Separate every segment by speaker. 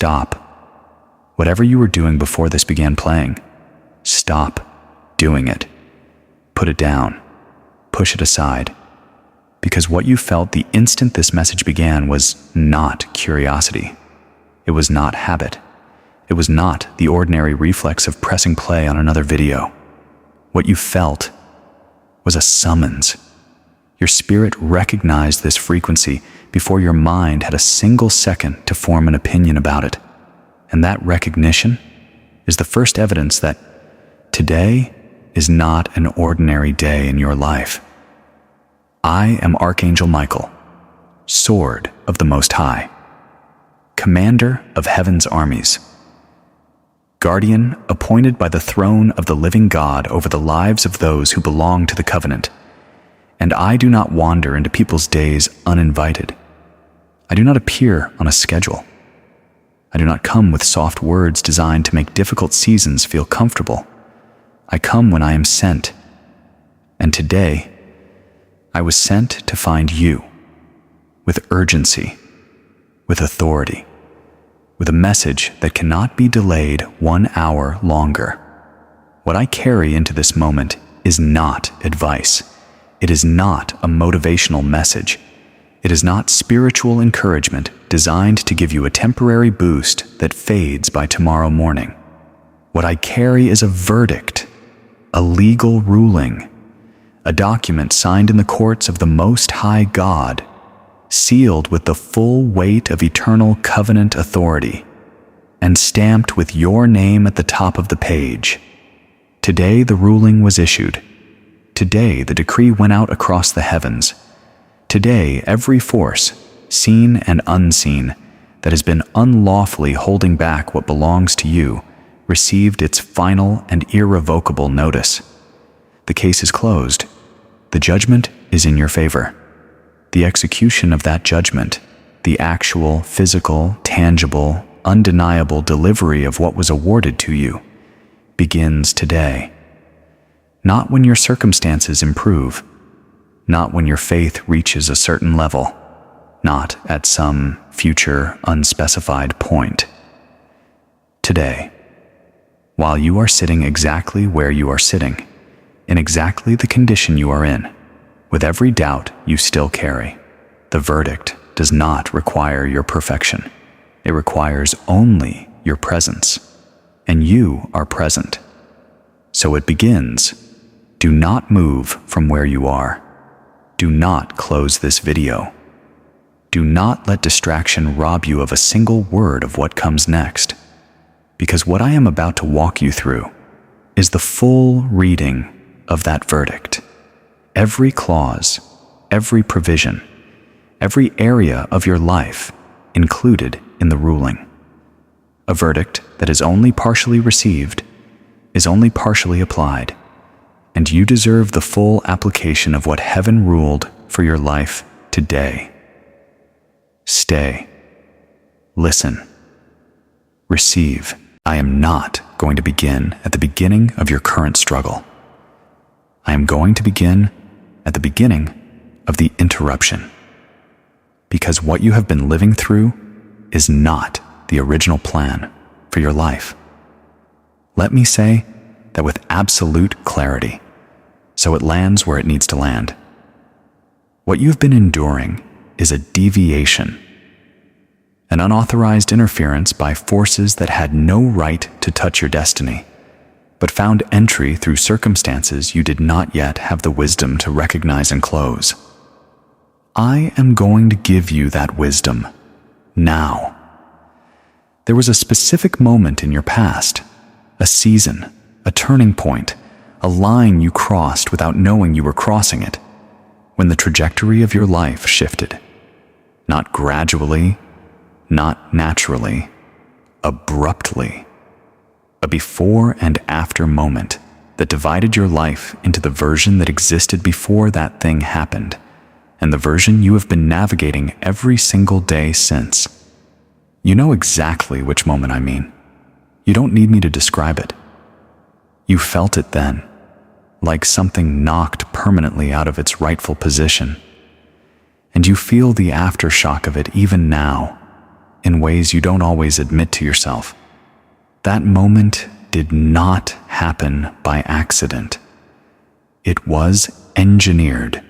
Speaker 1: Stop. Whatever you were doing before this began playing, stop doing it. Put it down. Push it aside. Because what you felt the instant this message began was not curiosity. It was not habit. It was not the ordinary reflex of pressing play on another video. What you felt was a summons. Your spirit recognized this frequency before your mind had a single second to form an opinion about it. And that recognition is the first evidence that today is not an ordinary day in your life. I am Archangel Michael, Sword of the Most High, Commander of Heaven's armies, Guardian appointed by the throne of the living God over the lives of those who belong to the covenant. And I do not wander into people's days uninvited. I do not appear on a schedule. I do not come with soft words designed to make difficult seasons feel comfortable. I come when I am sent. And today, I was sent to find you, with urgency, with authority, with a message that cannot be delayed 1 hour longer. What I carry into this moment is not advice. It is not a motivational message. It is not spiritual encouragement designed to give you a temporary boost that fades by tomorrow morning. What I carry is a verdict, a legal ruling, a document signed in the courts of the Most High God, sealed with the full weight of eternal covenant authority, and stamped with your name at the top of the page. Today the ruling was issued. Today the decree went out across the heavens. Today every force, seen and unseen, that has been unlawfully holding back what belongs to you, received its final and irrevocable notice. The case is closed. The judgment is in your favor. The execution of that judgment, the actual, physical, tangible, undeniable delivery of what was awarded to you, begins today. Not when your circumstances improve, not when your faith reaches a certain level, not at some future unspecified point. Today, while you are sitting exactly where you are sitting, in exactly the condition you are in, with every doubt you still carry, the verdict does not require your perfection. It requires only your presence, and you are present. So it begins. Do not move from where you are. Do not close this video. Do not let distraction rob you of a single word of what comes next, because what I am about to walk you through is the full reading of that verdict. Every clause, every provision, every area of your life included in the ruling. A verdict that is only partially received, is only partially applied, and you deserve the full application of what heaven ruled for your life today. Stay. Listen. Receive. I am not going to begin at the beginning of your current struggle. I am going to begin at the beginning of the interruption. Because what you have been living through is not the original plan for your life. Let me say that with absolute clarity, so it lands where it needs to land. What you've been enduring is a deviation, an unauthorized interference by forces that had no right to touch your destiny, but found entry through circumstances you did not yet have the wisdom to recognize and close. I am going to give you that wisdom now. There was a specific moment in your past, a season, a turning point, a line you crossed without knowing you were crossing it, when the trajectory of your life shifted. Not gradually, not naturally, abruptly. A before and after moment that divided your life into the version that existed before that thing happened, and the version you have been navigating every single day since. You know exactly which moment I mean. You don't need me to describe it. You felt it then, like something knocked permanently out of its rightful position. And you feel the aftershock of it even now, in ways you don't always admit to yourself. That moment did not happen by accident. It was engineered,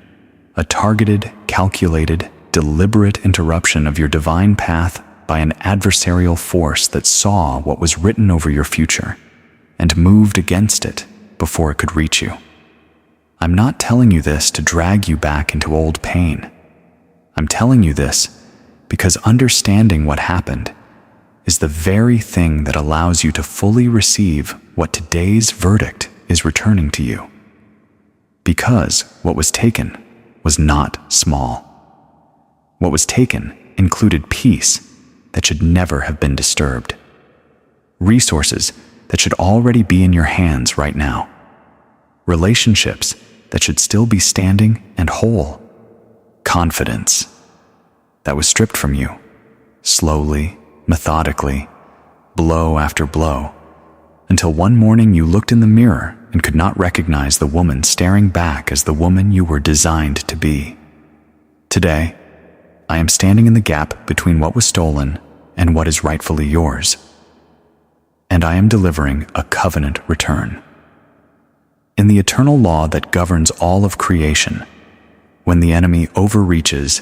Speaker 1: a targeted, calculated, deliberate interruption of your divine path by an adversarial force that saw what was written over your future and moved against it before it could reach you. I'm not telling you this to drag you back into old pain. I'm telling you this because understanding what happened is the very thing that allows you to fully receive what today's verdict is returning to you. Because what was taken was not small. What was taken included peace that should never have been disturbed, resources that should already be in your hands right now, relationships that should still be standing and whole, confidence that was stripped from you, slowly, methodically, blow after blow, until one morning you looked in the mirror and could not recognize the woman staring back as the woman you were designed to be. Today, I am standing in the gap between what was stolen and what is rightfully yours, and I am delivering a covenant return. In the eternal law that governs all of creation, when the enemy overreaches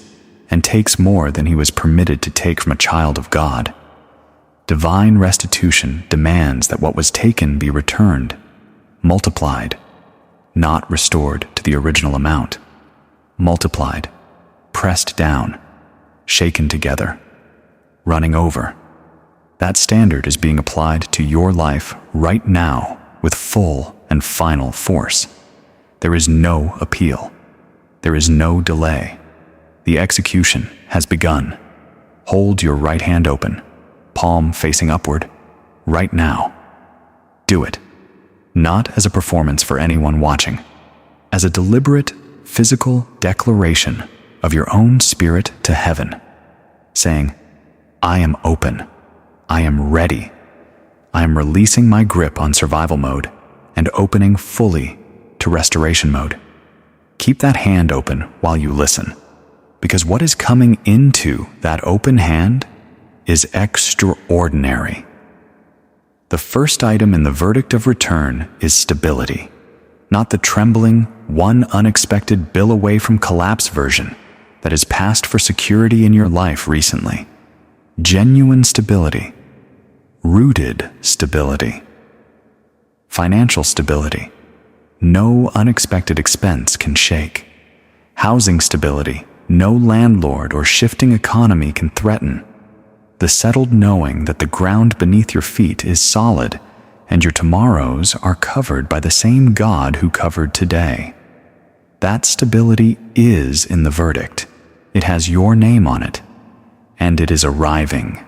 Speaker 1: and takes more than he was permitted to take from a child of God, divine restitution demands that what was taken be returned, multiplied, not restored to the original amount, multiplied, pressed down, shaken together, running over. That standard is being applied to your life right now with full and final force. There is no appeal. There is no delay. The execution has begun. Hold your right hand open, palm facing upward, right now. Do it. Not as a performance for anyone watching, as a deliberate, physical declaration of your own spirit to heaven, saying, I am open. I am ready. I am releasing my grip on survival mode and opening fully to restoration mode. Keep that hand open while you listen, because what is coming into that open hand is extraordinary. The first item in the verdict of return is stability, not the trembling, one unexpected bill away from collapse version that has passed for security in your life recently. Genuine stability, rooted stability, financial stability. No unexpected expense can shake. Housing stability, no landlord or shifting economy can threaten. The settled knowing that the ground beneath your feet is solid and your tomorrows are covered by the same God who covered today. That stability is in the verdict. It has your name on it, and it is arriving.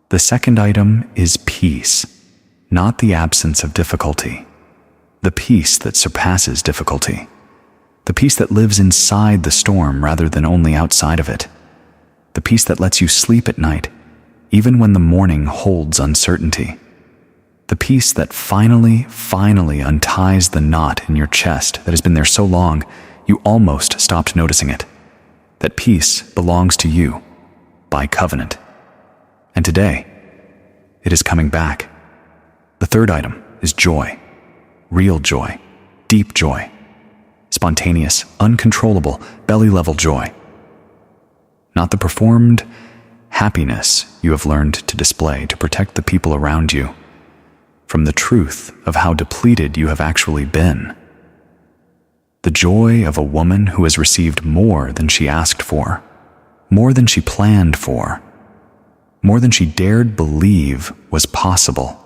Speaker 1: The second item is peace, not the absence of difficulty. The peace that surpasses difficulty. The peace that lives inside the storm rather than only outside of it. The peace that lets you sleep at night, even when the morning holds uncertainty. The peace that finally unties the knot in your chest that has been there so long you almost stopped noticing it. That peace belongs to you by covenant. And today, it is coming back. The third item is joy. Real joy, deep joy, spontaneous, uncontrollable, belly-level joy. Not the performed happiness you have learned to display to protect the people around you from the truth of how depleted you have actually been. The joy of a woman who has received more than she asked for, more than she planned for, more than she dared believe was possible,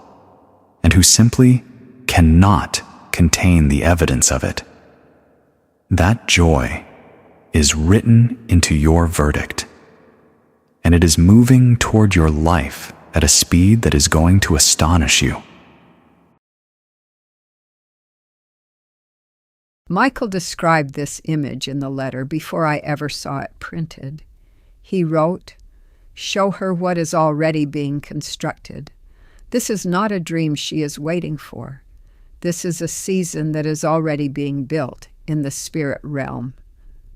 Speaker 1: and who simply cannot contain the evidence of it. That joy is written into your verdict, and it is moving toward your life at a speed that is going to astonish you.
Speaker 2: Michael described this image in the letter before I ever saw it printed. He wrote, "Show her what is already being constructed. This is not a dream she is waiting for. This is a season that is already being built in the spirit realm,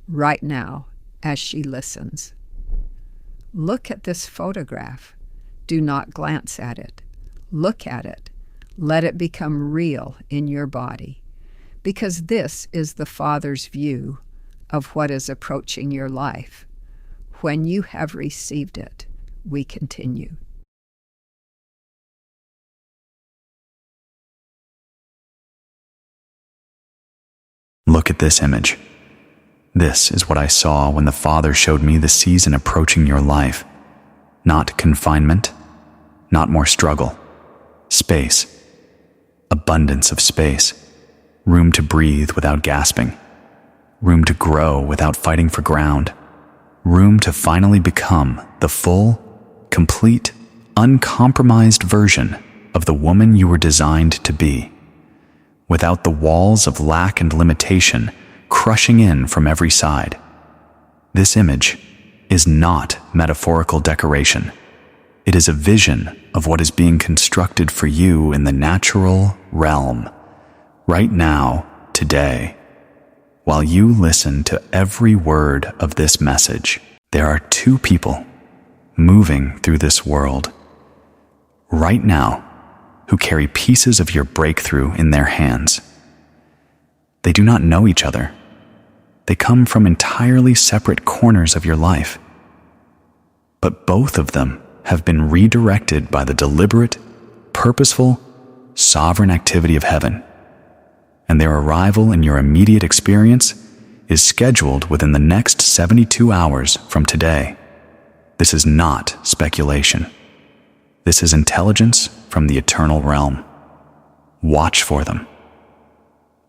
Speaker 2: right now, as she listens." Look at this photograph. Do not glance at it. Look at it. Let it become real in your body, because this is the Father's view of what is approaching your life. When you have received it, we continue.
Speaker 1: Look at this image. This is what I saw when the Father showed me the season approaching your life. Not confinement, not more struggle. Space. Abundance of space. Room to breathe without gasping. Room to grow without fighting for ground. Room to finally become the full, complete, uncompromised version of the woman you were designed to be, without the walls of lack and limitation crushing in from every side. This image is not metaphorical decoration. It is a vision of what is being constructed for you in the natural realm, right now, today. While you listen to every word of this message, there are two people moving through this world right now who carry pieces of your breakthrough in their hands. They do not know each other. They come from entirely separate corners of your life. But both of them have been redirected by the deliberate, purposeful, sovereign activity of heaven, and their arrival in your immediate experience is scheduled within the next 72 hours from today. This is not speculation. This is intelligence from the eternal realm. Watch for them.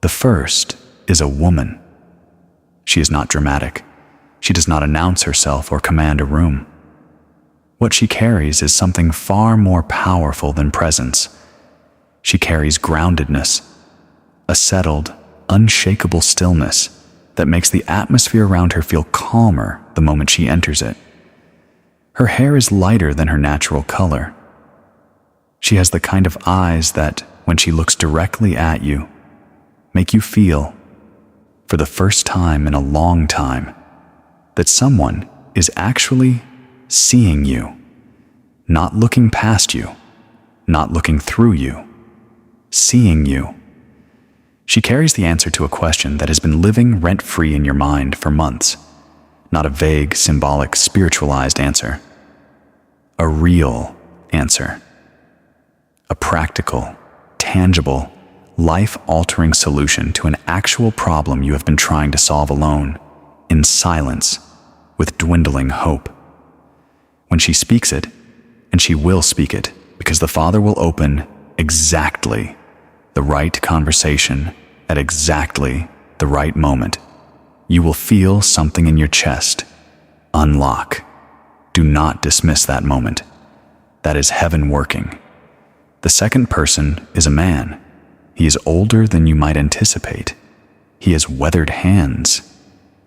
Speaker 1: The first is a woman. She is not dramatic. She does not announce herself or command a room. What she carries is something far more powerful than presence. She carries groundedness, a settled, unshakable stillness that makes the atmosphere around her feel calmer the moment she enters it. Her hair is lighter than her natural color. She has the kind of eyes that, when she looks directly at you, make you feel, for the first time in a long time, that someone is actually seeing you, not looking past you, not looking through you, seeing you. She carries the answer to a question that has been living rent-free in your mind for months, not a vague, symbolic, spiritualized answer. A real answer. A practical, tangible, life-altering solution to an actual problem you have been trying to solve alone, in silence, with dwindling hope. When she speaks it, and she will speak it, because the Father will open exactly the right conversation at exactly the right moment, you will feel something in your chest unlock. Do not dismiss that moment. That is heaven working. The second person is a man. He is older than you might anticipate. He has weathered hands.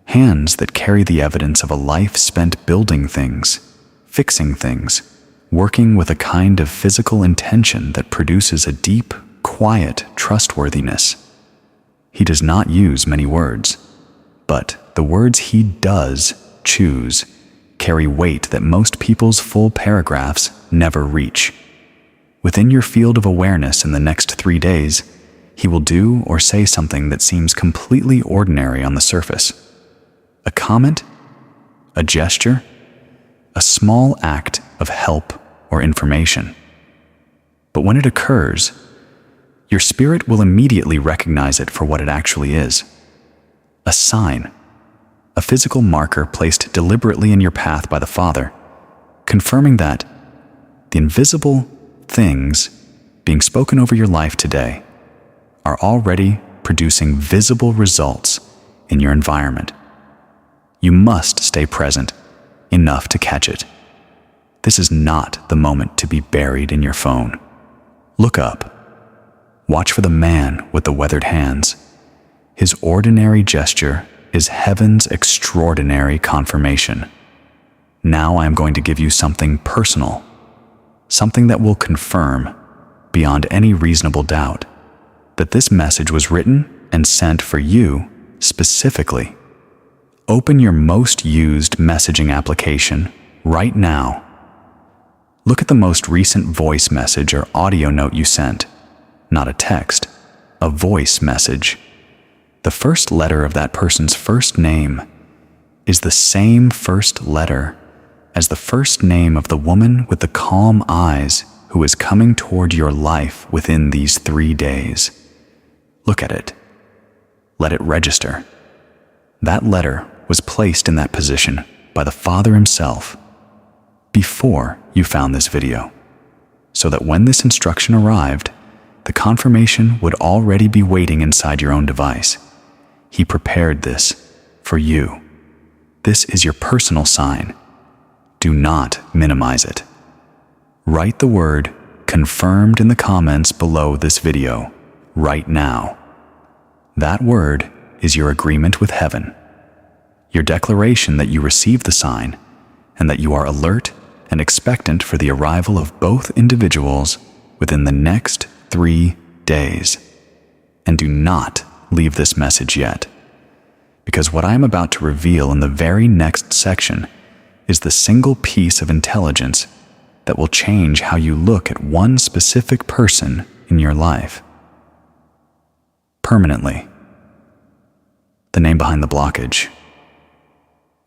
Speaker 1: Hands that carry the evidence of a life spent building things, fixing things, working with a kind of physical intention that produces a deep, quiet trustworthiness. He does not use many words, but the words he does choose carry weight that most people's full paragraphs never reach. Within your field of awareness in the next 3 days, he will do or say something that seems completely ordinary on the surface. A comment, a gesture, a small act of help or information. But when it occurs, your spirit will immediately recognize it for what it actually is. A sign, a physical marker placed deliberately in your path by the Father, confirming that the invisible things being spoken over your life today are already producing visible results in your environment. You must stay present enough to catch it. This is not the moment to be buried in your phone. Look up. Watch for the man with the weathered hands. His ordinary gesture is heaven's extraordinary confirmation. Now I am going to give you something personal, something that will confirm, beyond any reasonable doubt, that this message was written and sent for you specifically. Open your most used messaging application right now. Look at the most recent voice message or audio note you sent. Not a text, a voice message. The first letter of that person's first name is the same first letter as the first name of the woman with the calm eyes who is coming toward your life within these 3 days. Look at it. Let it register. That letter was placed in that position by the Father himself before you found this video, so that when this instruction arrived, the confirmation would already be waiting inside your own device. He prepared this for you. This is your personal sign. Do not minimize it. Write the word "confirmed" in the comments below this video right now. That word is your agreement with heaven, your declaration that you received the sign and that you are alert and expectant for the arrival of both individuals within the next 3 days. And do not leave this message yet, because what I am about to reveal in the very next section is the single piece of intelligence that will change how you look at one specific person in your life. Permanently. The name behind the blockage.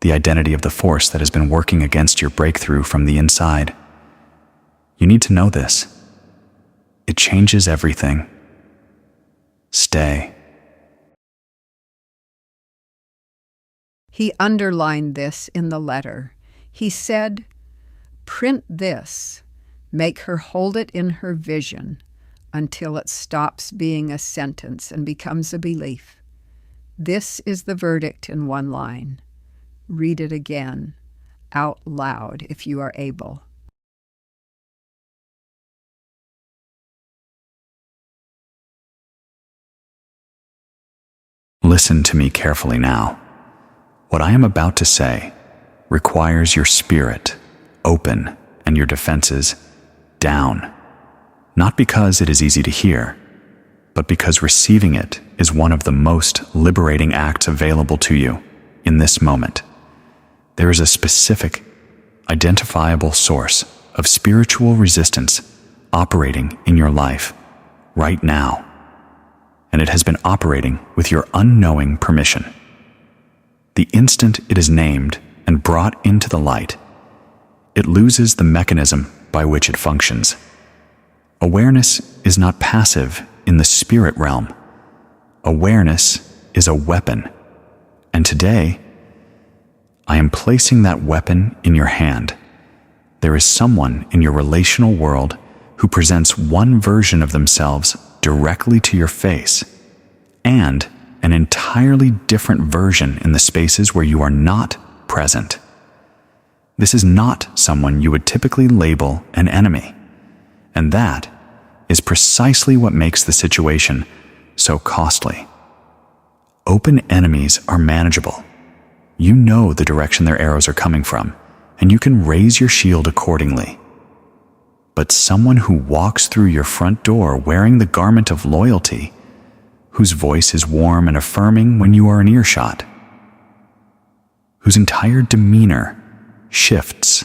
Speaker 1: The identity of the force that has been working against your breakthrough from the inside. You need to know this. It changes everything. Stay.
Speaker 2: He underlined this in the letter. He said, "Print this. Make her hold it in her vision until it stops being a sentence and becomes a belief. This is the verdict in one line. Read it again, out loud if you are able."
Speaker 1: Listen to me carefully now. What I am about to say requires your spirit open and your defenses down. Not because it is easy to hear, but because receiving it is one of the most liberating acts available to you in this moment. There is a specific, identifiable source of spiritual resistance operating in your life right now, and it has been operating with your unknowing permission. The instant it is named and brought into the light, it loses the mechanism by which it functions. Awareness is not passive in the spirit realm. Awareness is a weapon, and today, I am placing that weapon in your hand. There is someone in your relational world who presents one version of themselves directly to your face, and an entirely different version in the spaces where you are not present. This is not someone you would typically label an enemy, and that is precisely what makes the situation so costly. Open enemies are manageable. You know the direction their arrows are coming from, and you can raise your shield accordingly. But someone who walks through your front door wearing the garment of loyalty, whose voice is warm and affirming when you are in earshot, whose entire demeanor shifts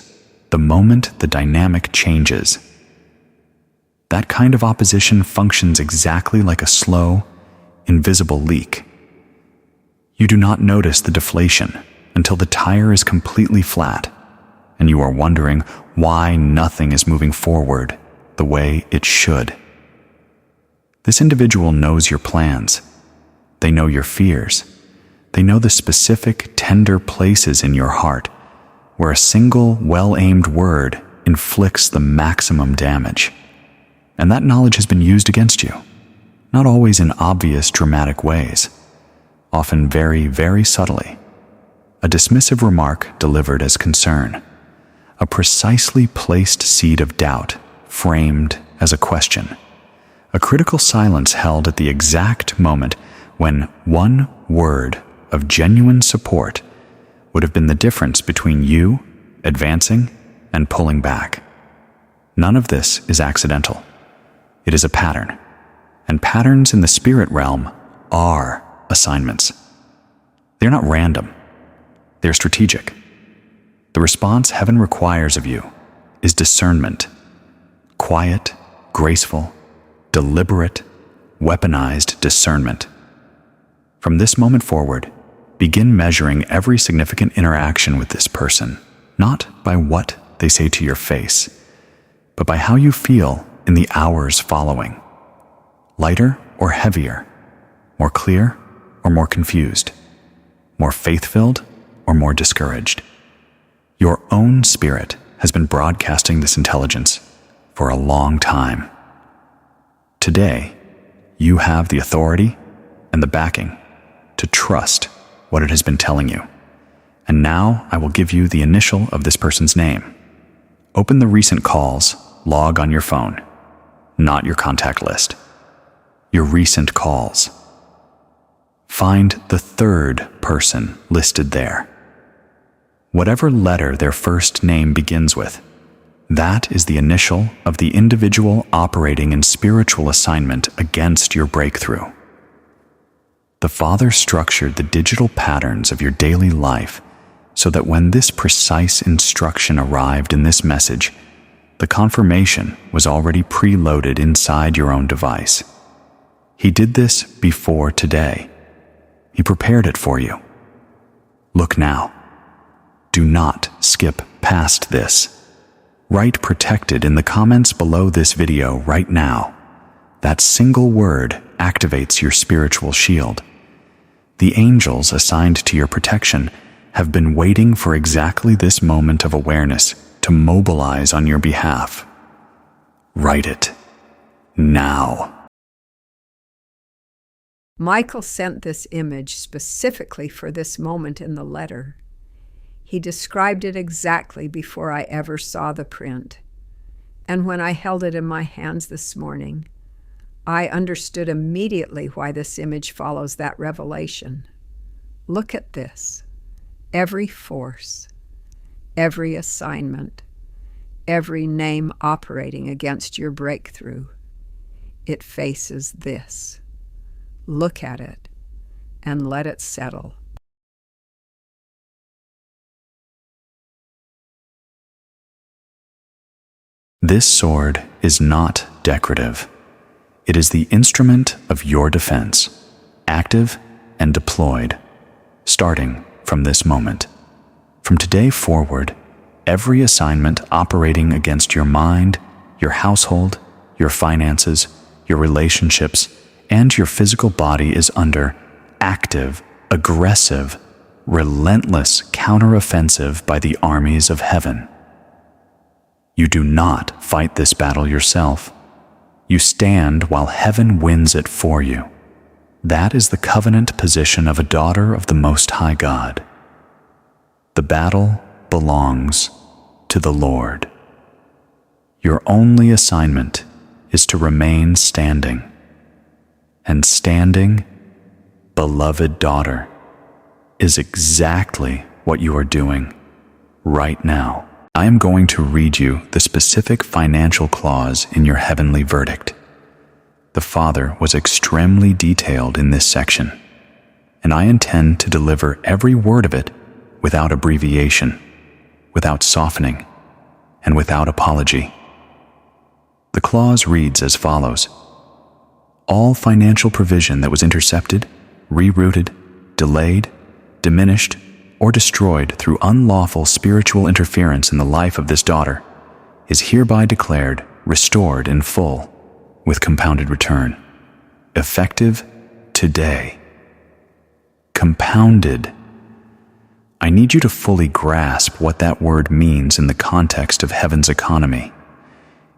Speaker 1: the moment the dynamic changes. That kind of opposition functions exactly like a slow, invisible leak. You do not notice the deflation until the tire is completely flat, and you are wondering why nothing is moving forward the way it should. This individual knows your plans. They know your fears. They know the specific, tender places in your heart where a single, well-aimed word inflicts the maximum damage. And that knowledge has been used against you, not always in obvious, dramatic ways, often very, very subtly. A dismissive remark delivered as concern, a precisely placed seed of doubt framed as a question, a critical silence held at the exact moment when one word of genuine support would have been the difference between you advancing and pulling back. None of this is accidental. It is a pattern, and patterns in the spirit realm are assignments. They're not random. They're strategic. The response heaven requires of you is discernment. Quiet, graceful, deliberate, weaponized discernment. From this moment forward, begin measuring every significant interaction with this person, not by what they say to your face, but by how you feel in the hours following. Lighter or heavier, more clear or more confused, more faith-filled or more discouraged. Your own spirit has been broadcasting this intelligence for a long time. Today, you have the authority and the backing to trust what it has been telling you. And now I will give you the initial of this person's name. Open the recent calls log on your phone, not your contact list. Your recent calls. Find the third person listed there. Whatever letter their first name begins with, that is the initial of the individual operating in spiritual assignment against your breakthrough. The Father structured the digital patterns of your daily life so that when this precise instruction arrived in this message, the confirmation was already preloaded inside your own device. He did this before today. He prepared it for you. Look now. Do not skip past this. Write protected in the comments below this video right now. That single word activates your spiritual shield. The angels assigned to your protection have been waiting for exactly this moment of awareness to mobilize on your behalf. Write it now.
Speaker 2: Michael sent this image specifically for this moment in the letter. He described it exactly before I ever saw the print. And when I held it in my hands this morning, I understood immediately why this image follows that revelation. Look at this. Every force, every assignment, every name operating against your breakthrough, it faces this. Look at it and let it settle.
Speaker 1: This sword is not decorative. It is the instrument of your defense, active and deployed, starting from this moment. From today forward, every assignment operating against your mind, your household, your finances, your relationships, and your physical body is under active, aggressive, relentless counteroffensive by the armies of heaven. You do not fight this battle yourself. You stand while heaven wins it for you. That is the covenant position of a daughter of the Most High God. The battle belongs to the Lord. Your only assignment is to remain standing. And standing, beloved daughter, is exactly what you are doing right now. I am going to read you the specific financial clause in your heavenly verdict. The Father was extremely detailed in this section, and I intend to deliver every word of it without abbreviation, without softening, and without apology. The clause reads as follows: all financial provision that was intercepted, rerouted, delayed, diminished, or destroyed through unlawful spiritual interference in the life of this daughter is hereby declared restored in full with compounded return, effective today. Compounded. I need you to fully grasp what that word means in the context of heaven's economy.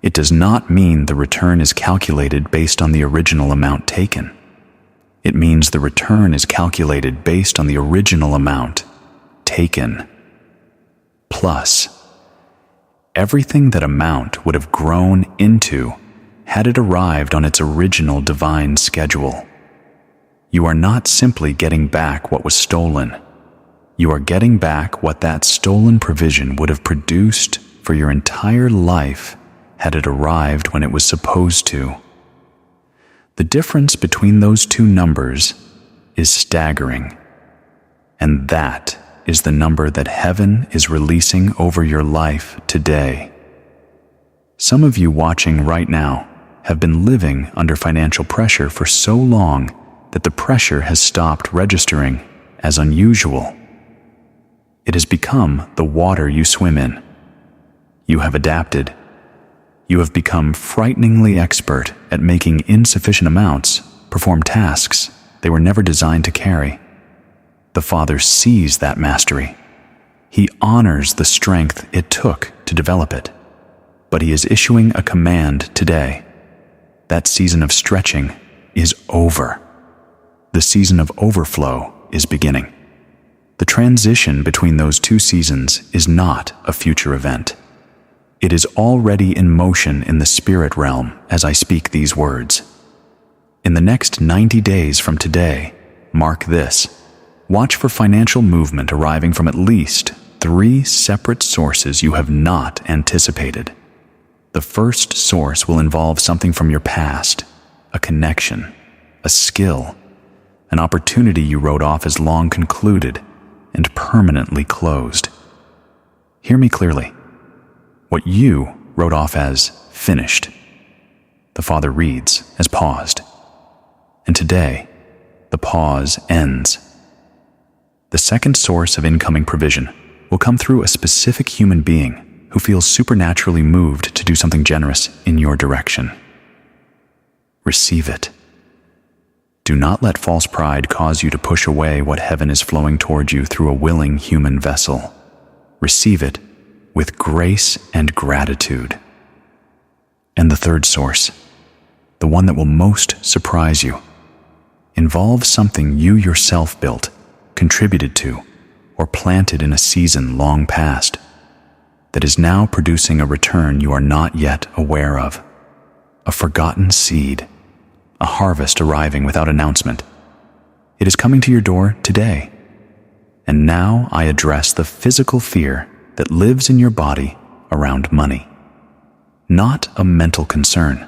Speaker 1: It does not mean the return is calculated based on the original amount taken. It means the return is calculated based on the original amount taken, plus everything that amount would have grown into had it arrived on its original divine schedule. You are not simply getting back what was stolen. You are getting back what that stolen provision would have produced for your entire life had it arrived when it was supposed to. The difference between those two numbers is staggering, and that is the number that heaven is releasing over your life today. Some of you watching right now have been living under financial pressure for so long that the pressure has stopped registering as unusual. It has become the water you swim in. You have adapted. You have become frighteningly expert at making insufficient amounts perform tasks they were never designed to carry. The Father sees that mastery. He honors the strength it took to develop it. But He is issuing a command today. That season of stretching is over. The season of overflow is beginning. The transition between those two seasons is not a future event. It is already in motion in the spirit realm as I speak these words. In the next 90 days from today, mark this. Watch for financial movement arriving from at least 3 separate sources you have not anticipated. The first source will involve something from your past, a connection, a skill, an opportunity you wrote off as long concluded and permanently closed. Hear me clearly. What you wrote off as finished, the Father reads as paused. And today, the pause ends. The second source of incoming provision will come through a specific human being who feels supernaturally moved to do something generous in your direction. Receive it. Do not let false pride cause you to push away what heaven is flowing toward you through a willing human vessel. Receive it with grace and gratitude. And the third source, the one that will most surprise you, involves something you yourself built, contributed to, or planted in a season long past, that is now producing a return you are not yet aware of. A forgotten seed, a harvest arriving without announcement. It is coming to your door today. And now I address the physical fear that lives in your body around money. Not a mental concern,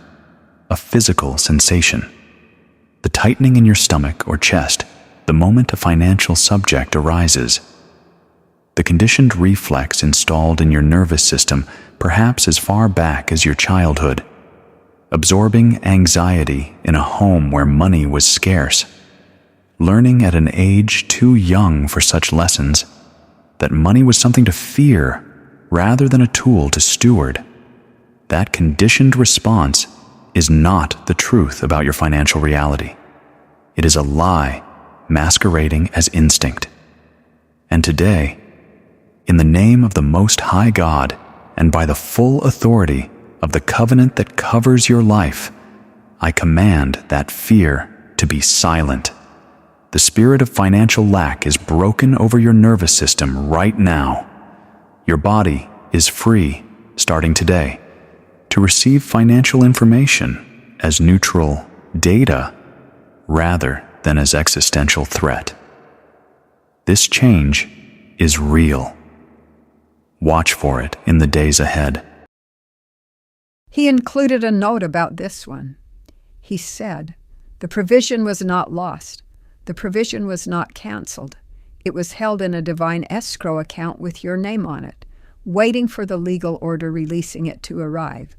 Speaker 1: a physical sensation. The tightening in your stomach or chest the moment a financial subject arises. The conditioned reflex installed in your nervous system perhaps as far back as your childhood, absorbing anxiety in a home where money was scarce, learning at an age too young for such lessons that money was something to fear rather than a tool to steward. That conditioned response is not the truth about your financial reality. It is a lie masquerading as instinct. And today, in the name of the Most High God and by the full authority of the covenant that covers your life, I command that fear to be silent. The spirit of financial lack is broken over your nervous system right now. Your body is free, starting today, to receive financial information as neutral data rather than as existential threat. This change is real. Watch for it in the days ahead.
Speaker 2: He included a note about this one. He said, the provision was not lost. The provision was not canceled. It was held in a divine escrow account with your name on it, waiting for the legal order releasing it to arrive.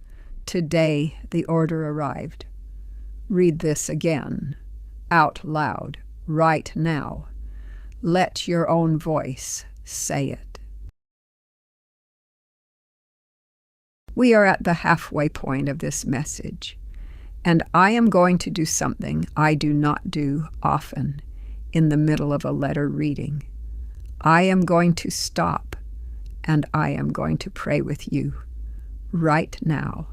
Speaker 2: Today, the order arrived. Read this again, out loud, right now. Let your own voice say it. We are at the halfway point of this message, and I am going to do something I do not do often in the middle of a letter reading. I am going to stop, and I am going to pray with you right now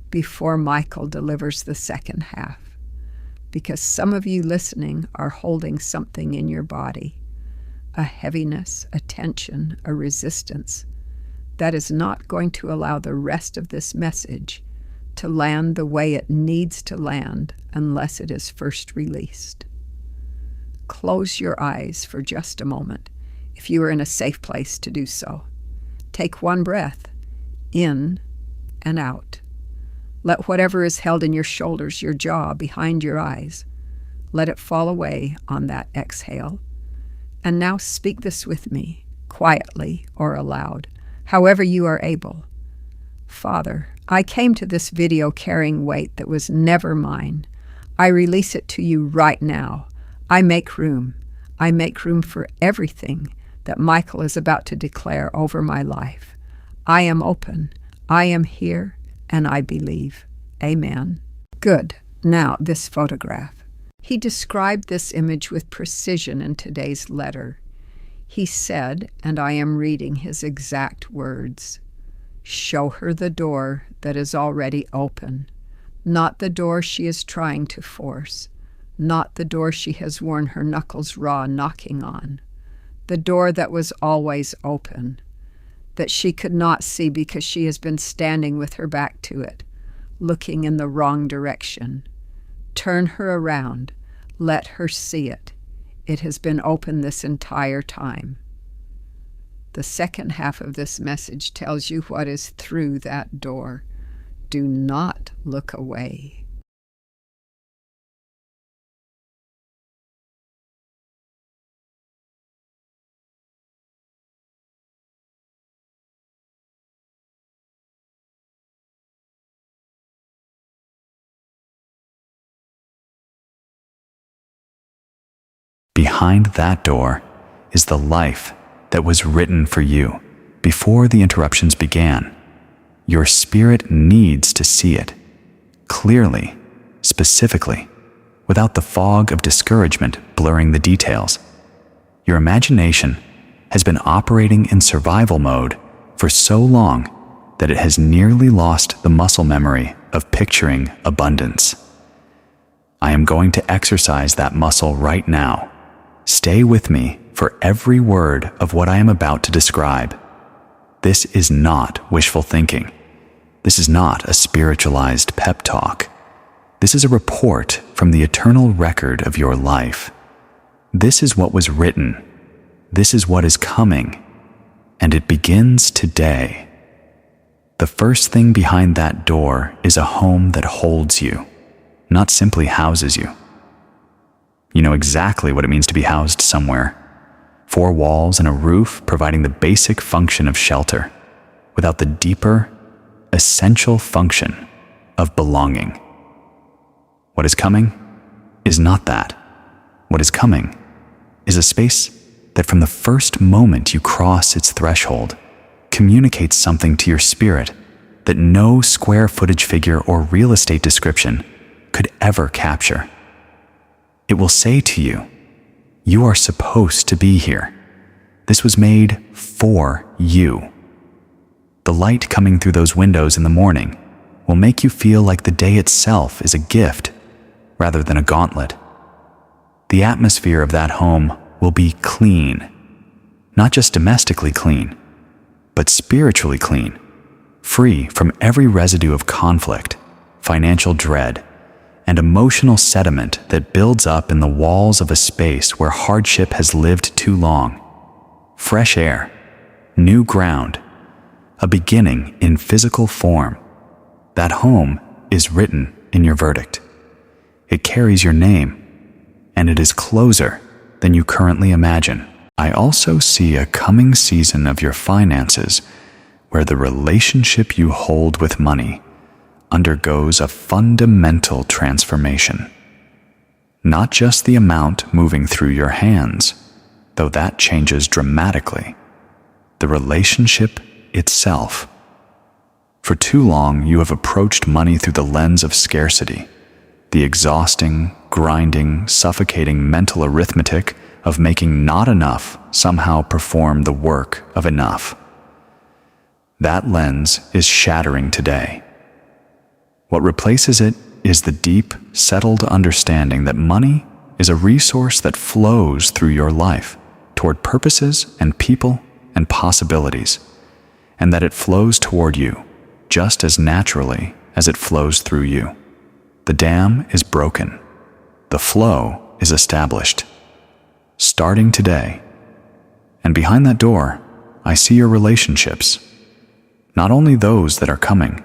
Speaker 2: before Michael delivers the second half, because some of you listening are holding something in your body, a heaviness, a tension, a resistance that is not going to allow the rest of this message to land the way it needs to land unless it is first released. Close your eyes for just a moment if you are in a safe place to do so. Take one breath, in and out. Let whatever is held in your shoulders, your jaw, behind your eyes, let it fall away on that exhale. And now speak this with me, quietly or aloud, however you are able. Father, I came to this video carrying weight that was never mine. I release it to you right now. I make room. I make room for everything that Michael is about to declare over my life. I am open. I am here, and I believe. Amen. Good. Now, this photograph. He described this image with precision in today's letter. He said, and I am reading his exact words, "Show her the door that is already open, not the door she is trying to force, not the door she has worn her knuckles raw knocking on, the door that was always open, that she could not see because she has been standing with her back to it, looking in the wrong direction. Turn her around. Let her see it. It has been open this entire time." The second half of this message tells you what is through that door. Do not look away.
Speaker 1: Behind that door is the life that was written for you before the interruptions began. Your spirit needs to see it clearly, specifically, without the fog of discouragement blurring the details. Your imagination has been operating in survival mode for so long that it has nearly lost the muscle memory of picturing abundance. I am going to exercise that muscle right now. Stay with me for every word of what I am about to describe. This is not wishful thinking. This is not a spiritualized pep talk. This is a report from the eternal record of your life. This is what was written. This is what is coming. And it begins today. The first thing behind that door is a home that holds you, not simply houses you. You know exactly what it means to be housed somewhere. 4 walls and a roof providing the basic function of shelter, without the deeper, essential function of belonging. What is coming is not that. What is coming is a space that from the first moment you cross its threshold communicates something to your spirit that no square footage figure or real estate description could ever capture. It will say to you, you are supposed to be here. This was made for you. The light coming through those windows in the morning will make you feel like the day itself is a gift rather than a gauntlet. The atmosphere of that home will be clean, not just domestically clean, but spiritually clean, free from every residue of conflict, financial dread, and emotional sediment that builds up in the walls of a space where hardship has lived too long. Fresh air, new ground, a beginning in physical form. That home is written in your verdict. It carries your name, and it is closer than you currently imagine. I also see a coming season of your finances where the relationship you hold with money undergoes a fundamental transformation. Not just the amount moving through your hands, though that changes dramatically. The relationship itself. For too long, you have approached money through the lens of scarcity, the exhausting, grinding, suffocating mental arithmetic of making not enough somehow perform the work of enough. That lens is shattering today. What replaces it is the deep, settled understanding that money is a resource that flows through your life toward purposes and people and possibilities, and that it flows toward you just as naturally as it flows through you. The dam is broken. The flow is established. Starting today. And behind that door, I see your relationships. Not only those that are coming,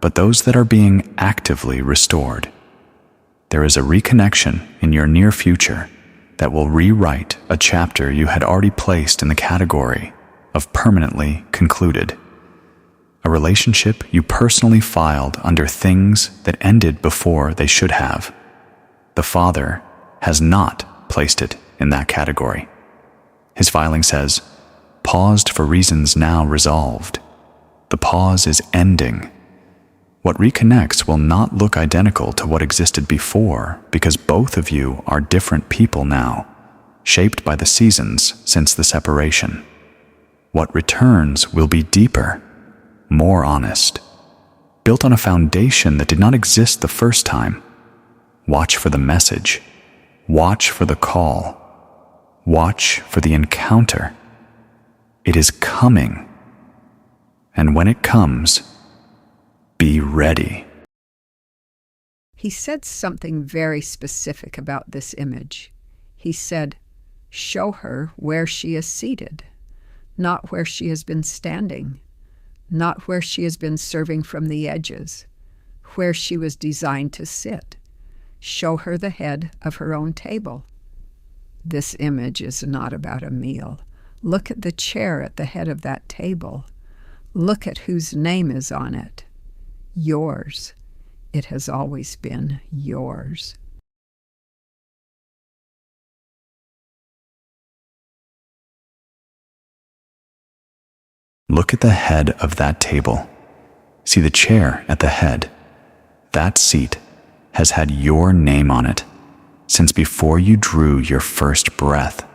Speaker 1: but those that are being actively restored. There is a reconnection in your near future that will rewrite a chapter you had already placed in the category of permanently concluded. A relationship you personally filed under things that ended before they should have. The Father has not placed it in that category. His filing says, paused for reasons now resolved. The pause is ending. What reconnects will not look identical to what existed before because both of you are different people now, shaped by the seasons since the separation. What returns will be deeper, more honest, built on a foundation that did not exist the first time. Watch for the message. Watch for the call. Watch for the encounter. It is coming. And when it comes, be ready.
Speaker 2: He said something very specific about this image. He said, show her where she is seated, not where she has been standing, not where she has been serving from the edges, where she was designed to sit. Show her the head of her own table. This image is not about a meal. Look at the chair at the head of that table. Look at whose name is on it. Yours. It has always been yours.
Speaker 1: Look at the head of that table. See the chair at the head. That seat has had your name on it since before you drew your first breath.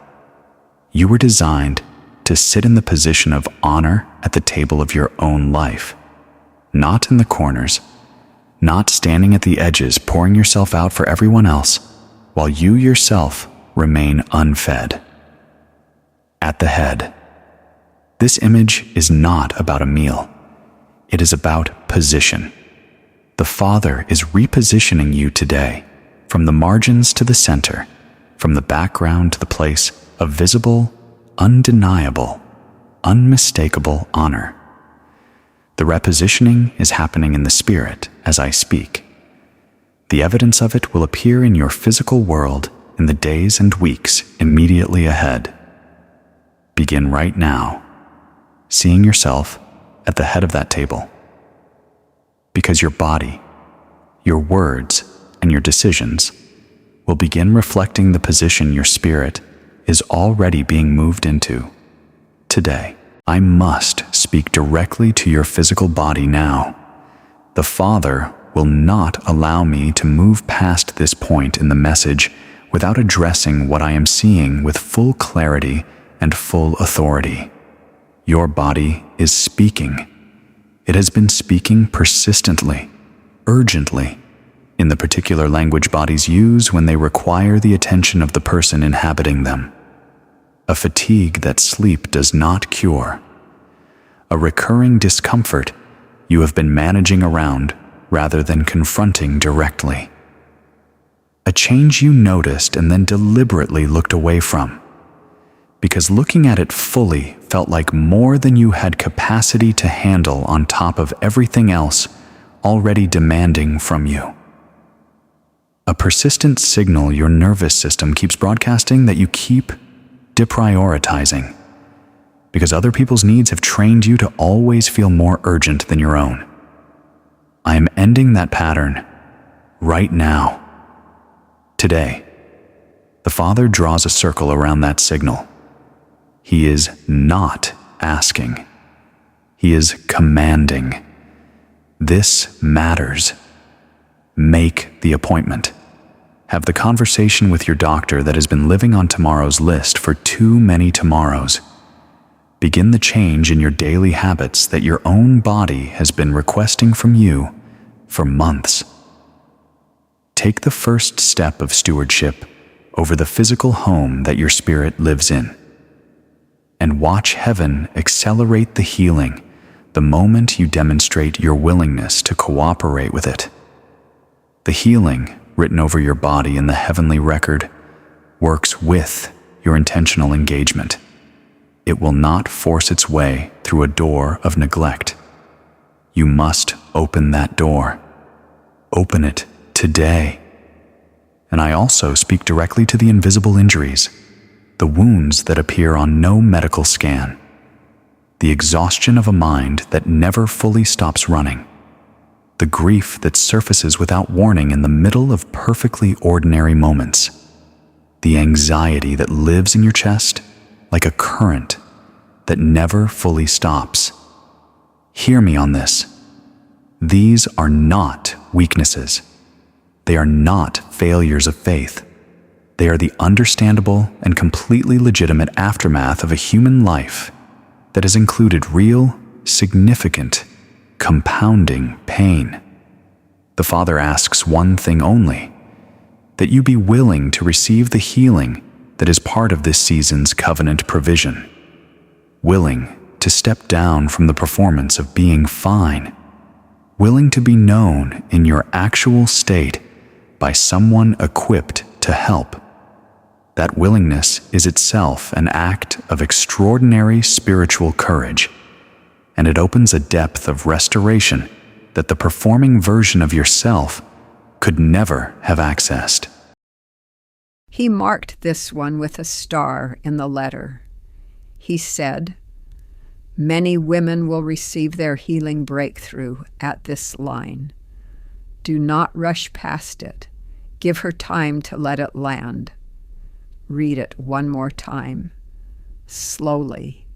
Speaker 1: You were designed to sit in the position of honor at the table of your own life, not in the corners, not standing at the edges pouring yourself out for everyone else while you yourself remain unfed. At the head. This image is not about a meal. It is about position. The Father is repositioning you today, from the margins to the center, from the background to the place of visible, undeniable, unmistakable honor. The repositioning is happening in the spirit as I speak. The evidence of it will appear in your physical world in the days and weeks immediately ahead. Begin right now, seeing yourself at the head of that table. Because your body, your words, and your decisions will begin reflecting the position your spirit is already being moved into. Today, I must speak directly to your physical body now. The Father will not allow me to move past this point in the message without addressing what I am seeing with full clarity and full authority. Your body is speaking. It has been speaking persistently, urgently, in the particular language bodies use when they require the attention of the person inhabiting them. A fatigue that sleep does not cure. A recurring discomfort you have been managing around rather than confronting directly. A change you noticed and then deliberately looked away from, because looking at it fully felt like more than you had capacity to handle on top of everything else already demanding from you. A persistent signal your nervous system keeps broadcasting that you keep deprioritizing, because other people's needs have trained you to always feel more urgent than your own. I am ending that pattern right now. Today, the Father draws a circle around that signal. He is not asking. He is commanding. This matters. Make the appointment. Have the conversation with your doctor that has been living on tomorrow's list for too many tomorrows. Begin the change in your daily habits that your own body has been requesting from you for months. Take the first step of stewardship over the physical home that your spirit lives in. And watch heaven accelerate the healing the moment you demonstrate your willingness to cooperate with it. The healing written over your body in the heavenly record works with your intentional engagement. It will not force its way through a door of neglect. You must open that door. Open it today. And I also speak directly to the invisible injuries, the wounds that appear on no medical scan, the exhaustion of a mind that never fully stops running, the grief that surfaces without warning in the middle of perfectly ordinary moments, the anxiety that lives in your chest like a current that never fully stops. Hear me on this. These are not weaknesses. They are not failures of faith. They are the understandable and completely legitimate aftermath of a human life that has included real, significant, compounding pain. The Father asks one thing only: that you be willing to receive the healing that is part of this season's covenant provision. Willing to step down from the performance of being fine. Willing to be known in your actual state by someone equipped to help. That willingness is itself an act of extraordinary spiritual courage, and it opens a depth of restoration that the performing version of yourself could never have accessed.
Speaker 2: He marked this one with a star in the letter. He said, "Many women will receive their healing breakthrough at this line. Do not rush past it. Give her time to let it land." Read it one more time, slowly.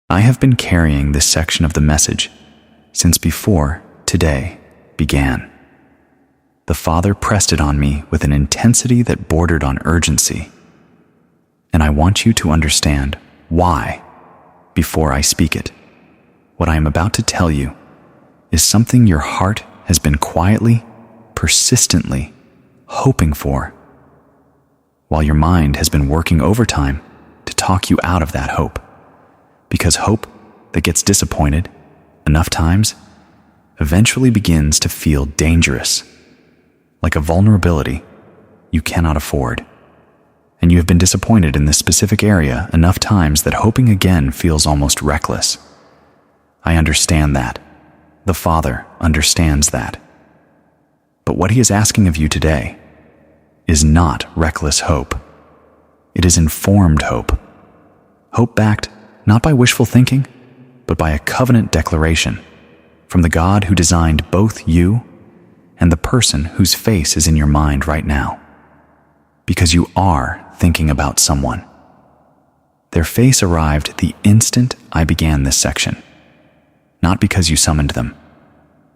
Speaker 1: I have been carrying this section of the message since before today began. The Father pressed it on me with an intensity that bordered on urgency, and I want you to understand why before I speak it. What I am about to tell you is something your heart has been quietly, persistently hoping for, while your mind has been working overtime to talk you out of that hope. Because hope that gets disappointed enough times eventually begins to feel dangerous, like a vulnerability you cannot afford. And you have been disappointed in this specific area enough times that hoping again feels almost reckless. I understand that. The Father understands that. But what He is asking of you today is not reckless hope. It is informed hope. Hope backed not by wishful thinking, but by a covenant declaration from the God who designed both you and the person whose face is in your mind right now. Because you are thinking about someone. Their face arrived the instant I began this section. Not because you summoned them,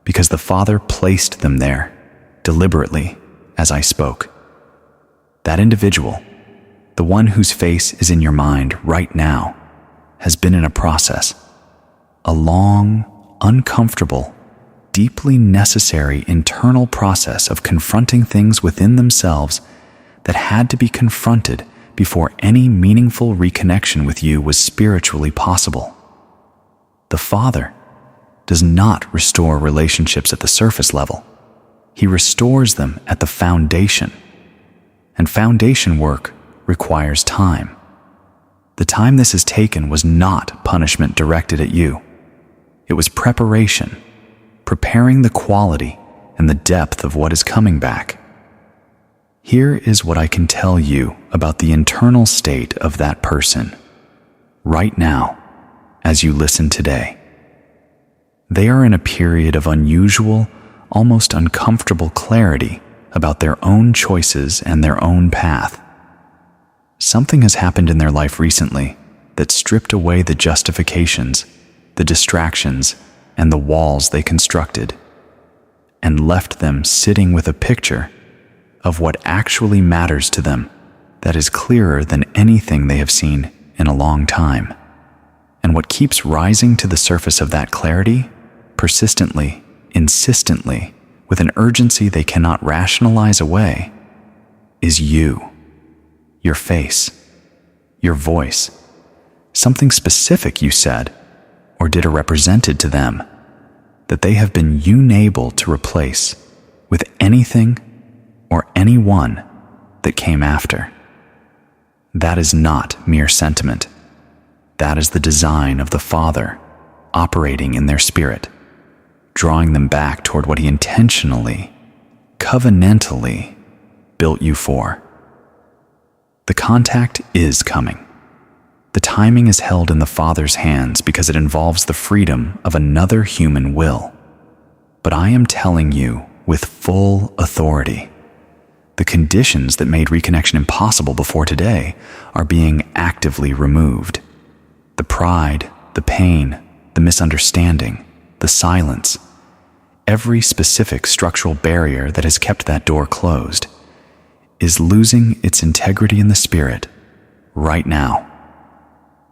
Speaker 1: because the Father placed them there, deliberately, as I spoke. That individual, the one whose face is in your mind right now, has been in a process, a long, uncomfortable, deeply necessary internal process of confronting things within themselves that had to be confronted before any meaningful reconnection with you was spiritually possible. The Father does not restore relationships at the surface level. He restores them at the foundation. And foundation work requires time. The time this has taken was not punishment directed at you. It was preparation, preparing the quality and the depth of what is coming back. Here is what I can tell you about the internal state of that person, right now, as you listen today. They are in a period of unusual, almost uncomfortable clarity about their own choices and their own path. Something has happened in their life recently that stripped away the justifications, the distractions, and the walls they constructed, and left them sitting with a picture of what actually matters to them that is clearer than anything they have seen in a long time. And what keeps rising to the surface of that clarity, persistently, insistently, with an urgency they cannot rationalize away, is you. Your face, your voice, something specific you said or did or represented to them that they have been unable to replace with anything or anyone that came after. That is not mere sentiment. That is the design of the Father operating in their spirit, drawing them back toward what he intentionally, covenantally built you for. The contact is coming. The timing is held in the Father's hands because it involves the freedom of another human will. But I am telling you with full authority, the conditions that made reconnection impossible before today are being actively removed. The pride, the pain, the misunderstanding, the silence, every specific structural barrier that has kept that door closed is losing its integrity in the spirit right now.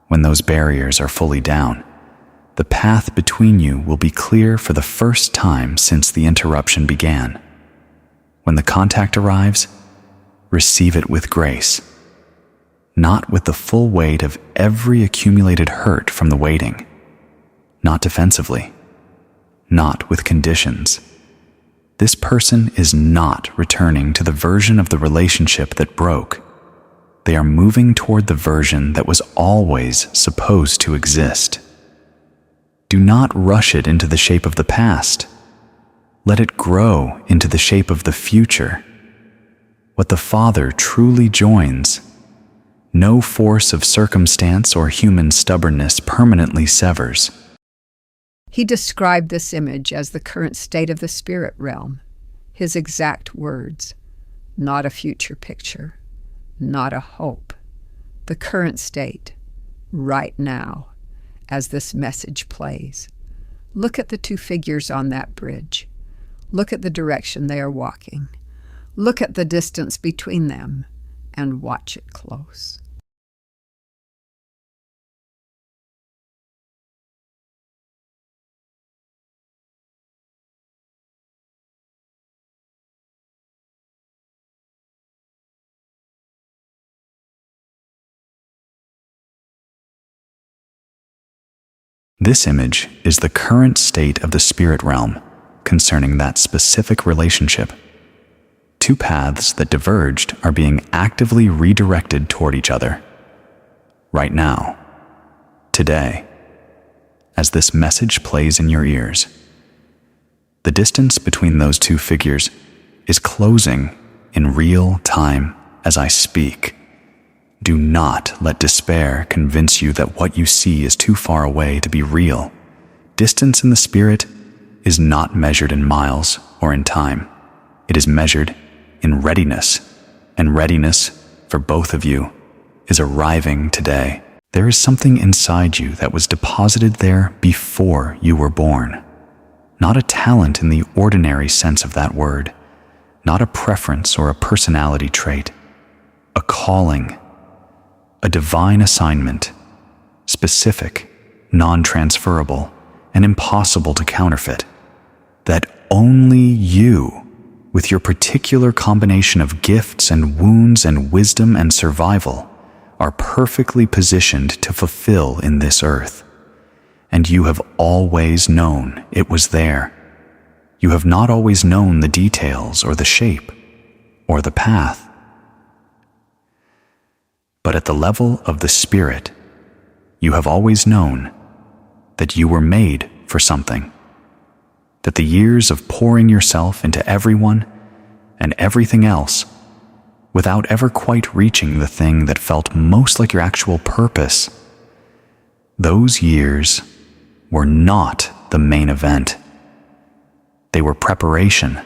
Speaker 1: When those barriers are fully down, the path between you will be clear for the first time since the interruption began. When the contact arrives, receive it with grace, not with the full weight of every accumulated hurt from the waiting, not defensively, not with conditions. This person is not returning to the version of the relationship that broke. They are moving toward the version that was always supposed to exist. Do not rush it into the shape of the past. Let it grow into the shape of the future. What the Father truly joins, no force of circumstance or human stubbornness permanently severs.
Speaker 2: He described this image as the current state of the spirit realm, his exact words, not a future picture, not a hope. The current state, right now, as this message plays. Look at the two figures on that bridge. Look at the direction they are walking. Look at the distance between them and watch it close.
Speaker 1: This image is the current state of the spirit realm concerning that specific relationship. Two paths that diverged are being actively redirected toward each other. Right now, today, as this message plays in your ears. The distance between those two figures is closing in real time as I speak. Do not let despair convince you that what you see is too far away to be real. Distance in the spirit is not measured in miles or in time. It is measured in readiness, and readiness for both of you is arriving today. There is something inside you that was deposited there before you were born. Not a talent in the ordinary sense of that word, not a preference or a personality trait, a calling, a divine assignment, specific, non-transferable, and impossible to counterfeit, that only you, with your particular combination of gifts and wounds and wisdom and survival, are perfectly positioned to fulfill in this earth. And you have always known it was there. You have not always known the details or the shape or the path. But at the level of the spirit, you have always known that you were made for something, that the years of pouring yourself into everyone and everything else, without ever quite reaching the thing that felt most like your actual purpose, those years were not the main event. They were preparation.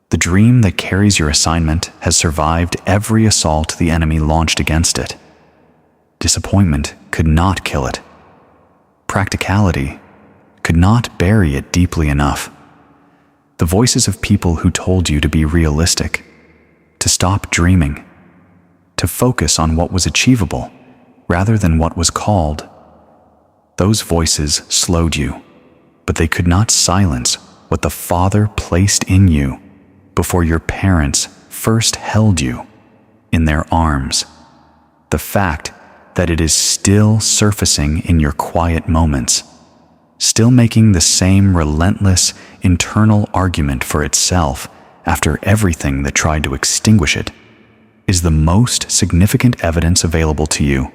Speaker 1: The dream that carries your assignment has survived every assault the enemy launched against it. Disappointment could not kill it. Practicality could not bury it deeply enough. The voices of people who told you to be realistic, to stop dreaming, to focus on what was achievable rather than what was called. Those voices slowed you, but they could not silence what the Father placed in you before your parents first held you in their arms. The fact that it is still surfacing in your quiet moments, still making the same relentless internal argument for itself after everything that tried to extinguish it, is the most significant evidence available to you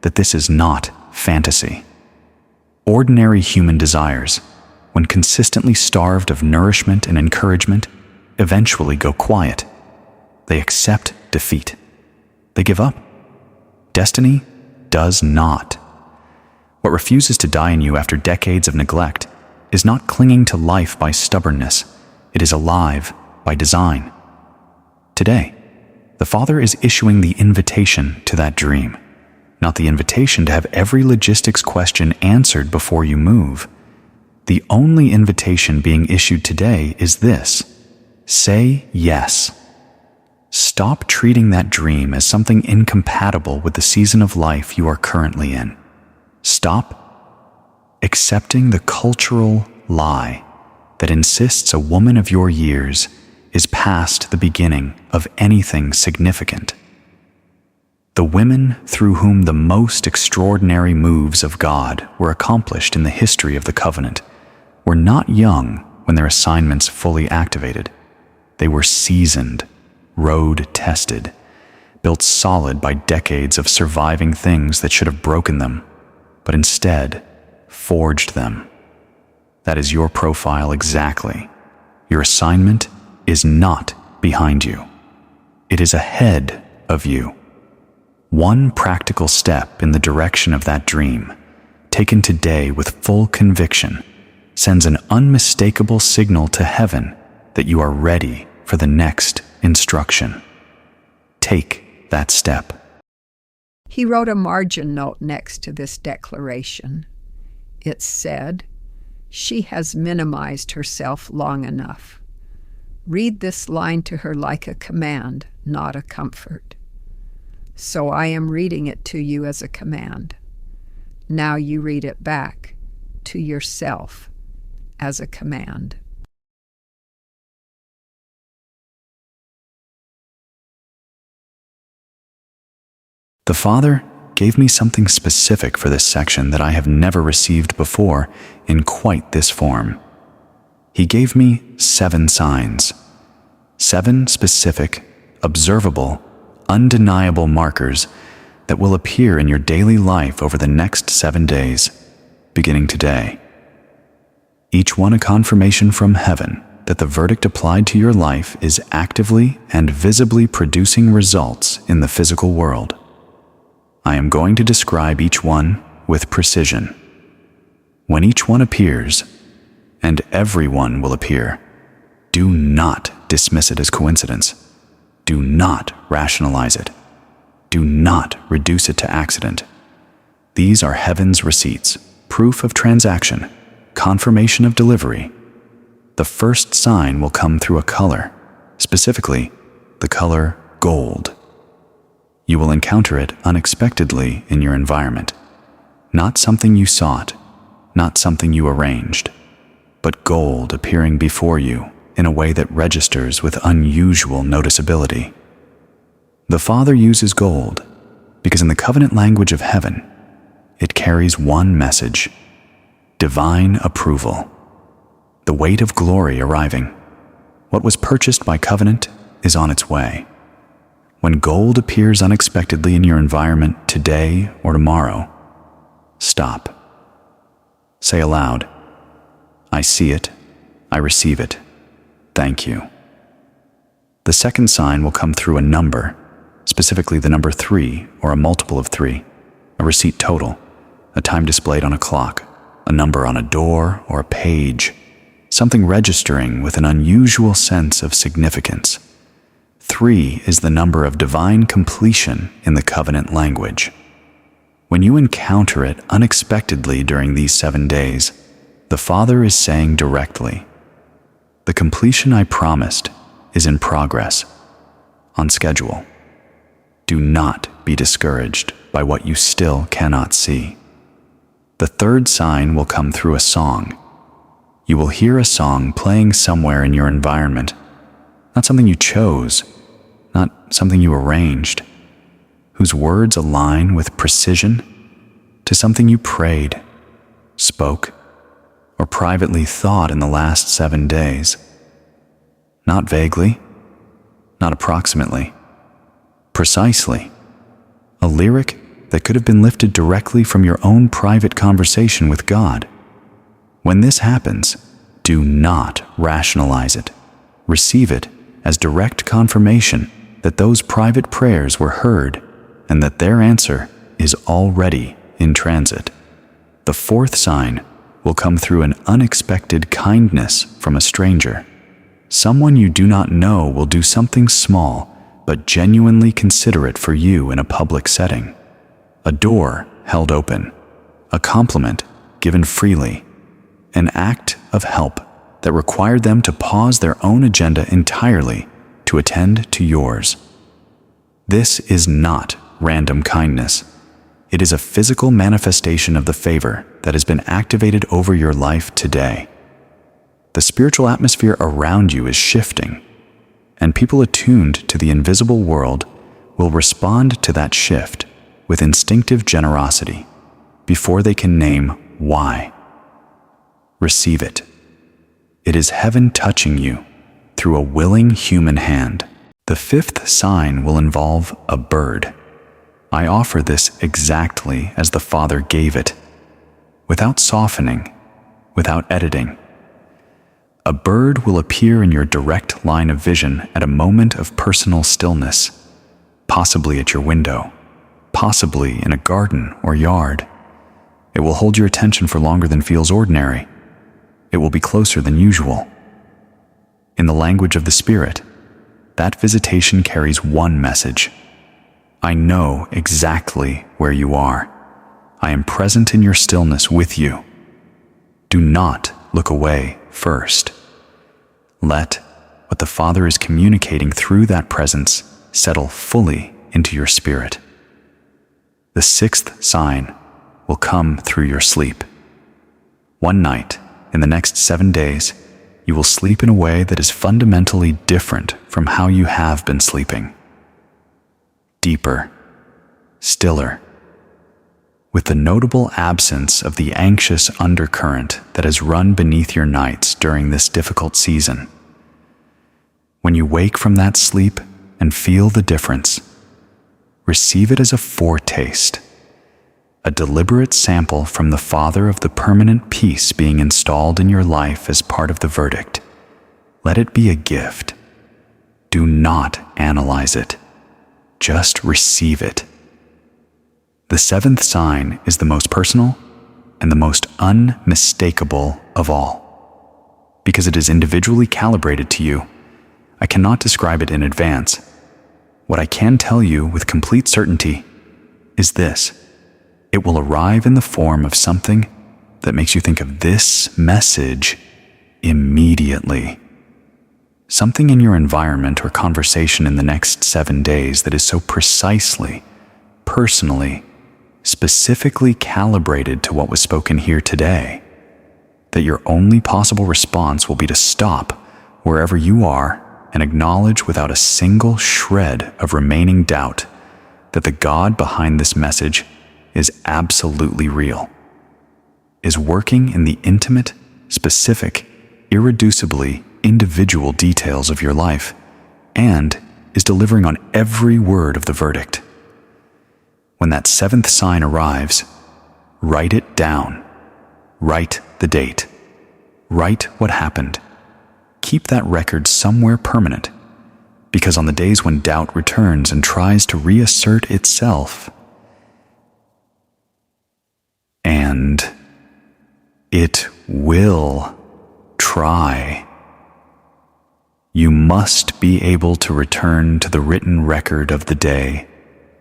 Speaker 1: that this is not fantasy. Ordinary human desires, when consistently starved of nourishment and encouragement, eventually go quiet. They accept defeat. They give up. Destiny does not. What refuses to die in you after decades of neglect is not clinging to life by stubbornness. It is alive by design. Today, the Father is issuing the invitation to that dream, not the invitation to have every logistics question answered before you move. The only invitation being issued today is this: say yes. Stop treating that dream as something incompatible with the season of life you are currently in. Stop accepting the cultural lie that insists a woman of your years is past the beginning of anything significant. The women through whom the most extraordinary moves of God were accomplished in the history of the covenant were not young when their assignments fully activated. They were seasoned, road-tested, built solid by decades of surviving things that should have broken them, but instead forged them. That is your profile exactly. Your assignment is not behind you. It is ahead of you. One practical step in the direction of that dream, taken today with full conviction, sends an unmistakable signal to heaven that you are ready for the next instruction. Take that step.
Speaker 2: He wrote a margin note next to this declaration. It said, "She has minimized herself long enough." Read this line to her like a command, not a comfort. So I am reading it to you as a command. Now you read it back to yourself as a command.
Speaker 1: The Father gave me something specific for this section that I have never received before in quite this form. He gave me 7 signs, 7 specific, observable, undeniable markers that will appear in your daily life over the next 7 days, beginning today. Each one a confirmation from heaven that the verdict applied to your life is actively and visibly producing results in the physical world. I am going to describe each one with precision. When each one appears, and every one will appear, do not dismiss it as coincidence. Do not rationalize it. Do not reduce it to accident. These are heaven's receipts, proof of transaction, confirmation of delivery. The first sign will come through a color, specifically the color gold. You will encounter it unexpectedly in your environment. Not something you sought, not something you arranged, but gold appearing before you in a way that registers with unusual noticeability. The Father uses gold because in the covenant language of heaven, it carries one message: divine approval. The weight of glory arriving. What was purchased by covenant is on its way. When gold appears unexpectedly in your environment today or tomorrow, stop. Say aloud, "I see it, I receive it, thank you." The second sign will come through a number, specifically the number 3 or a multiple of 3, a receipt total, a time displayed on a clock, a number on a door or a page, something registering with an unusual sense of significance. 3 is the number of divine completion in the covenant language. When you encounter it unexpectedly during these 7 days, the Father is saying directly, "The completion I promised is in progress, on schedule." Do not be discouraged by what you still cannot see. The third sign will come through a song. You will hear a song playing somewhere in your environment, not something you chose, not something you arranged, whose words align with precision to something you prayed, spoke, or privately thought in the last 7 days. Not vaguely, not approximately, precisely. A lyric that could have been lifted directly from your own private conversation with God. When this happens, do not rationalize it. Receive it as direct confirmation that those private prayers were heard and that their answer is already in transit. The fourth sign will come through an unexpected kindness from a stranger. Someone you do not know will do something small but genuinely considerate for you in a public setting. A door held open, a compliment given freely, an act of help that required them to pause their own agenda entirely to attend to yours. This is not random kindness. It is a physical manifestation of the favor that has been activated over your life today. The spiritual atmosphere around you is shifting, and people attuned to the invisible world will respond to that shift with instinctive generosity before they can name why. Receive it. It is heaven touching you through a willing human hand. The fifth sign will involve a bird. I offer this exactly as the Father gave it, without softening, without editing. A bird will appear in your direct line of vision at a moment of personal stillness, possibly at your window, possibly in a garden or yard. It will hold your attention for longer than feels ordinary. It will be closer than usual. In the language of the Spirit, that visitation carries one message. I know exactly where you are. I am present in your stillness with you. Do not look away first. Let what the Father is communicating through that presence settle fully into your spirit. The sixth sign will come through your sleep. One night, in the next 7 days, you will sleep in a way that is fundamentally different from how you have been sleeping. Deeper, stiller, with the notable absence of the anxious undercurrent that has run beneath your nights during this difficult season. When you wake from that sleep and feel the difference, receive it as a foretaste, a deliberate sample from the Father of the permanent peace being installed in your life as part of the verdict. Let it be a gift. Do not analyze it. Just receive it. The seventh sign is the most personal and the most unmistakable of all. Because it is individually calibrated to you, I cannot describe it in advance. What I can tell you with complete certainty is this: it will arrive in the form of something that makes you think of this message immediately. Something in your environment or conversation in the next 7 days that is so precisely, personally, specifically calibrated to what was spoken here today, that your only possible response will be to stop wherever you are and acknowledge without a single shred of remaining doubt that the God behind this message is absolutely real, is working in the intimate, specific, irreducibly individual details of your life, and is delivering on every word of the verdict. When that seventh sign arrives, write it down. Write the date. Write what happened. Keep that record somewhere permanent, because on the days when doubt returns and tries to reassert itself, and it will try, you must be able to return to the written record of the day.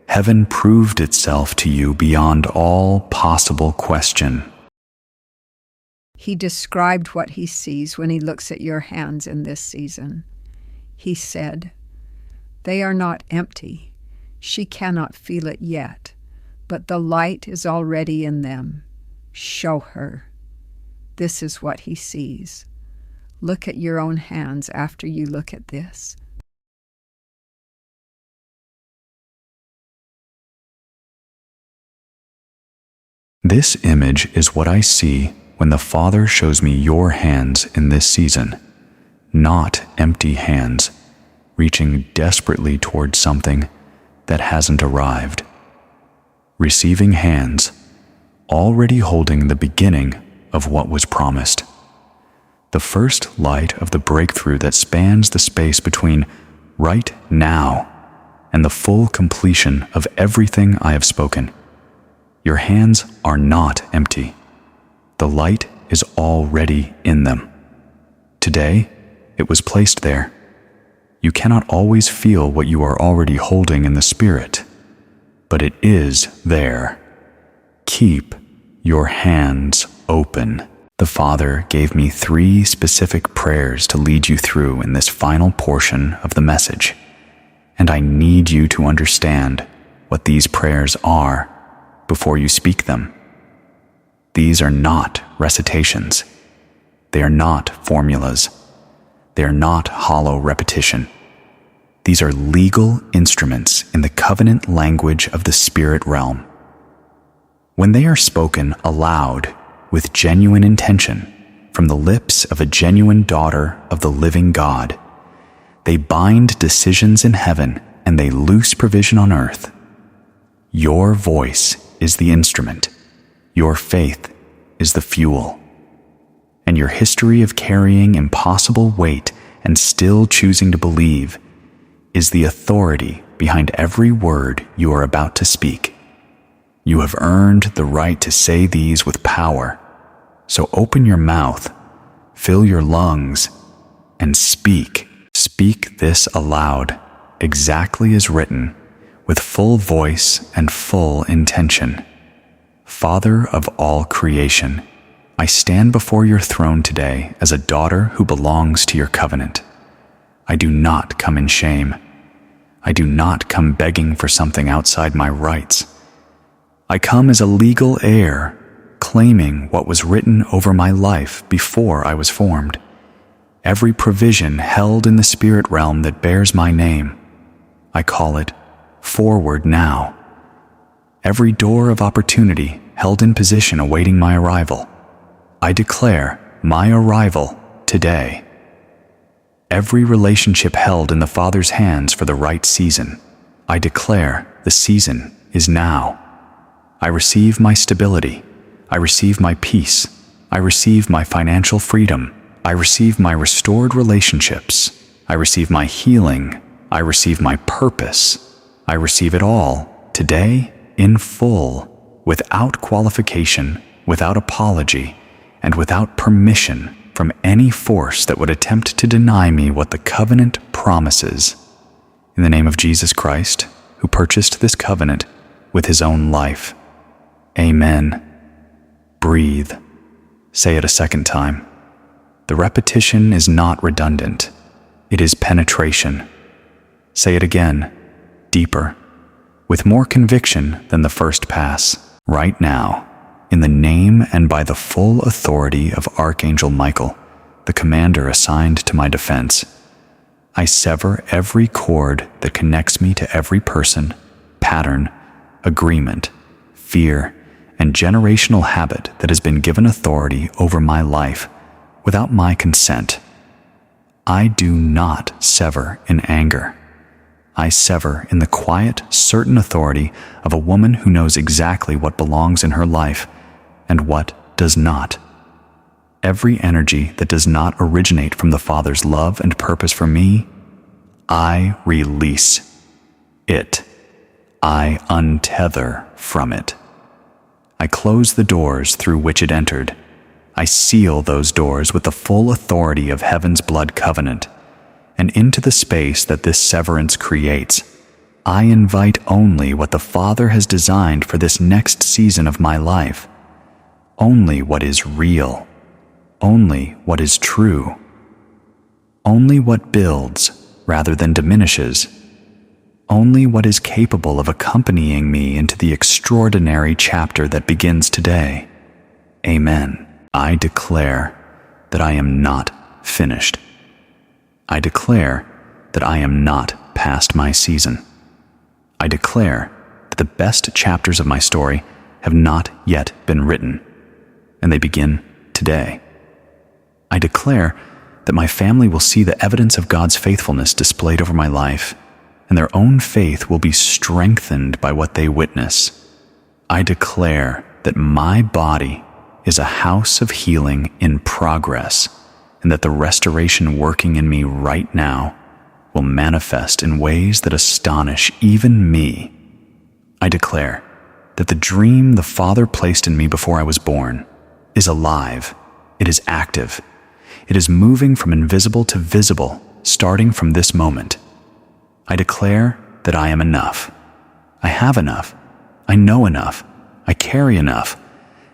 Speaker 1: Heaven proved itself to you beyond all possible question.
Speaker 2: He described what he sees when he looks at your hands in this season. He said, "They are not empty. She cannot feel it yet, but the light is already in them. Show her." This is what he sees. Look at your own hands after you look at this.
Speaker 1: This image is what I see when the Father shows me your hands in this season, not empty hands, reaching desperately towards something that hasn't arrived. receiving hands, already holding the beginning of what was promised. The first light of the breakthrough that spans the space between right now and the full completion of everything I have spoken. Your hands are not empty. The light is already in them. Today, it was placed there. You cannot always feel what you are already holding in the spirit, but it is there. Keep your hands open. The Father gave me 3 specific prayers to lead you through in this final portion of the message, and I need you to understand what these prayers are before you speak them. These are not recitations. They are not formulas. They are not hollow repetition. These are legal instruments in the covenant language of the spirit realm. When they are spoken aloud with genuine intention from the lips of a genuine daughter of the living God, they bind decisions in heaven and they loose provision on earth. Your voice is the instrument. Your faith is the fuel. And your history of carrying impossible weight and still choosing to believe is the authority behind every word you are about to speak. You have earned the right to say these with power. So open your mouth, fill your lungs, and speak. Speak this aloud, exactly as written, with full voice and full intention. Father of all creation, I stand before your throne today as a daughter who belongs to your covenant. I do not come in shame. I do not come begging for something outside my rights. I come as a legal heir, claiming what was written over my life before I was formed. Every provision held in the spirit realm that bears my name, I call it forward now. Every door of opportunity held in position awaiting my arrival, I declare my arrival today. Every relationship held in the Father's hands for the right season, I declare the season is now. I receive my stability. I receive my peace. I receive my financial freedom. I receive my restored relationships. I receive my healing. I receive my purpose. I receive it all today in full, without qualification, without apology, and without permission from any force that would attempt to deny me what the covenant promises. In the name of Jesus Christ, who purchased this covenant with his own life. Amen. Breathe. Say it a second time. The repetition is not redundant. It is penetration. Say it again, deeper, with more conviction than the first pass. Right now, in the name and by the full authority of Archangel Michael, the commander assigned to my defense, I sever every cord that connects me to every person, pattern, agreement, fear, and generational habit that has been given authority over my life without my consent. I do not sever in anger. I sever in the quiet, certain authority of a woman who knows exactly what belongs in her life and what does not. Every energy that does not originate from the Father's love and purpose for me, I release it. I untether from it. I close the doors through which it entered. I seal those doors with the full authority of heaven's blood covenant, and into the space that this severance creates, I invite only what the Father has designed for this next season of my life. Only what is real. Only what is true. Only what builds rather than diminishes. Only what is capable of accompanying me into the extraordinary chapter that begins today. Amen. I declare that I am not finished. I declare that I am not past my season. I declare that the best chapters of my story have not yet been written, and they begin today. I declare that my family will see the evidence of God's faithfulness displayed over my life, and their own faith will be strengthened by what they witness. I declare that my body is a house of healing in progress, and that the restoration working in me right now will manifest in ways that astonish even me. I declare that the dream the Father placed in me before I was born is alive, it is active, it is moving from invisible to visible, starting from this moment. I declare that I am enough. I have enough. I know enough. I carry enough.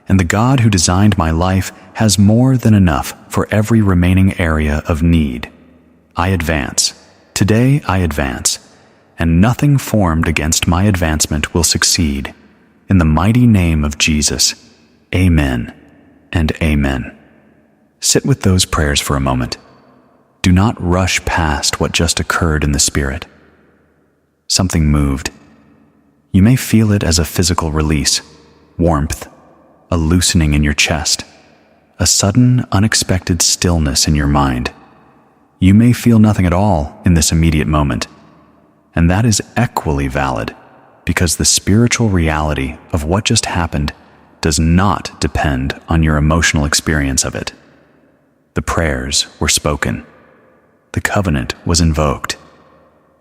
Speaker 1: And the God who designed my life has more than enough for every remaining area of need. I advance. Today I advance, and nothing formed against my advancement will succeed. In the mighty name of Jesus, amen and amen. Sit with those prayers for a moment. Do not rush past what just occurred in the Spirit. Something moved. You may feel it as a physical release, warmth, a loosening in your chest, a sudden, unexpected stillness in your mind. You may feel nothing at all in this immediate moment, and that is equally valid because the spiritual reality of what just happened does not depend on your emotional experience of it. The prayers were spoken. The covenant was invoked.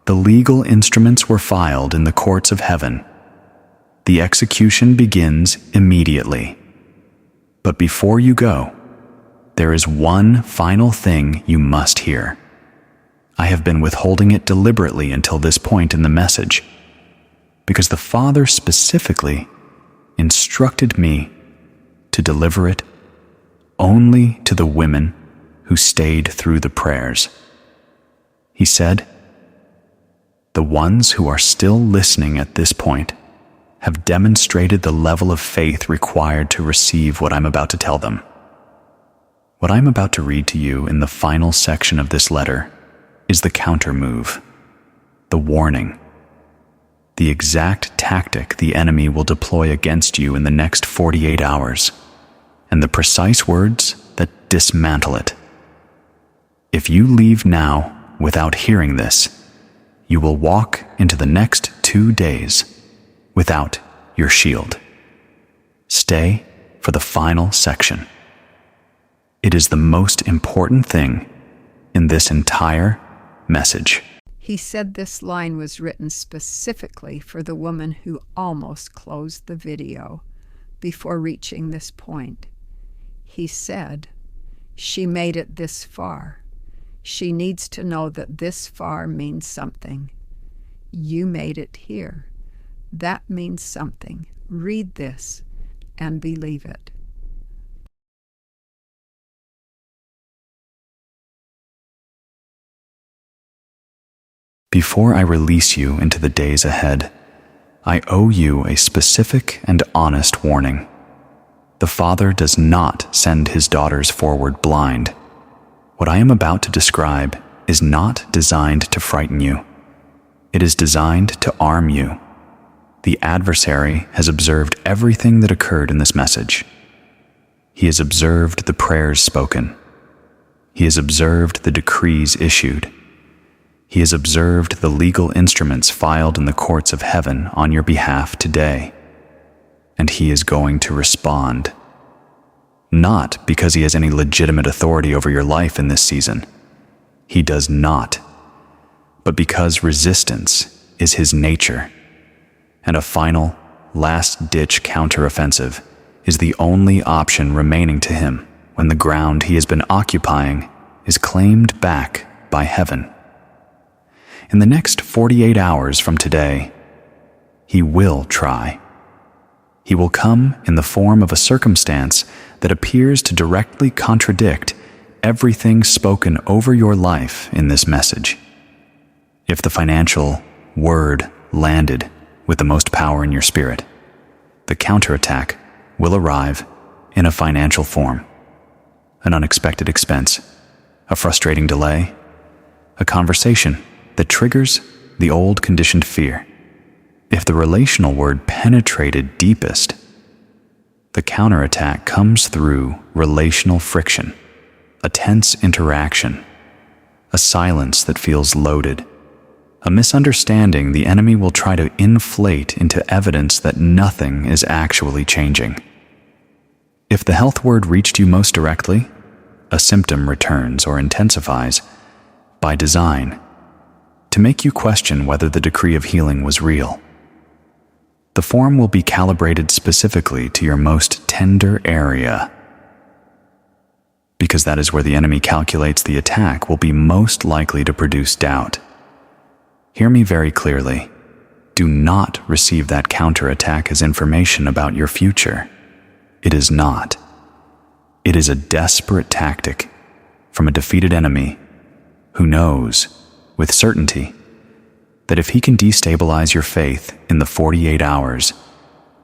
Speaker 1: The legal instruments were filed in the courts of heaven. The execution begins immediately. But before you go, there is one final thing you must hear. I have been withholding it deliberately until this point in the message, because the Father specifically instructed me to deliver it only to the women who stayed through the prayers. He said, "The ones who are still listening at this point have demonstrated the level of faith required to receive what I'm about to tell them." What I'm about to read to you in the final section of this letter is the counter move, the warning, the exact tactic the enemy will deploy against you in the next 48 hours, and the precise words that dismantle it. If you leave now without hearing this, you will walk into the next 2 days without your shield. Stay for the final section. It is the most important thing in this entire message.
Speaker 2: He said this line was written specifically for the woman who almost closed the video before reaching this point. He said, "She made it this far. She needs to know that this far means something. You made it here. That means something. Read this and believe it."
Speaker 1: Before I release you into the days ahead, I owe you a specific and honest warning. The Father does not send his daughters forward blind. What I am about to describe is not designed to frighten you. It is designed to arm you. The adversary has observed everything that occurred in this message. He has observed the prayers spoken. He has observed the decrees issued. He has observed the legal instruments filed in the courts of heaven on your behalf today. And he is going to respond. Not because he has any legitimate authority over your life in this season. He does not. But because resistance is his nature. And a final, last-ditch counteroffensive is the only option remaining to him when the ground he has been occupying is claimed back by heaven. In the next 48 hours from today, he will try. He will come in the form of a circumstance that appears to directly contradict everything spoken over your life in this message. If the financial word landed with the most power in your spirit, the counterattack will arrive in a financial form, an unexpected expense, a frustrating delay, a conversation that triggers the old conditioned fear. If the relational word penetrated deepest, the counterattack comes through relational friction, a tense interaction, a silence that feels loaded, A misunderstanding the enemy will try to inflate into evidence that nothing is actually changing. If the health word reached you most directly, a symptom returns or intensifies by design to make you question whether the decree of healing was real. The form will be calibrated specifically to your most tender area, because that is where the enemy calculates the attack will be most likely to produce doubt. Hear me very clearly. Do not receive that counterattack as information about your future. It is not. It is a desperate tactic from a defeated enemy who knows, with certainty, that if he can destabilize your faith in the 48 hours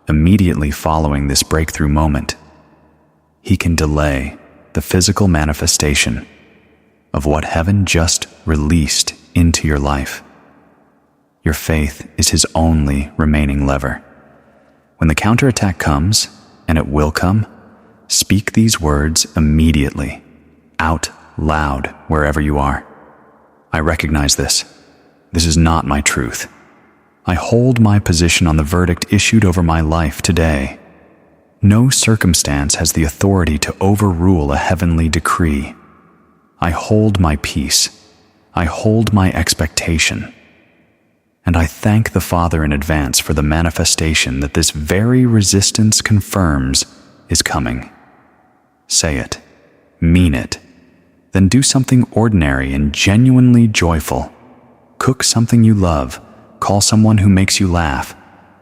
Speaker 1: immediately following this breakthrough moment, he can delay the physical manifestation of what heaven just released into your life. Your faith is his only remaining lever. When the counterattack comes, and it will come, speak these words immediately, out loud, wherever you are. I recognize this. This is not my truth. I hold my position on the verdict issued over my life today. No circumstance has the authority to overrule a heavenly decree. I hold my peace. I hold my expectation. And I thank the Father in advance for the manifestation that this very resistance confirms is coming. Say it, mean it, then do something ordinary and genuinely joyful. Cook something you love, call someone who makes you laugh,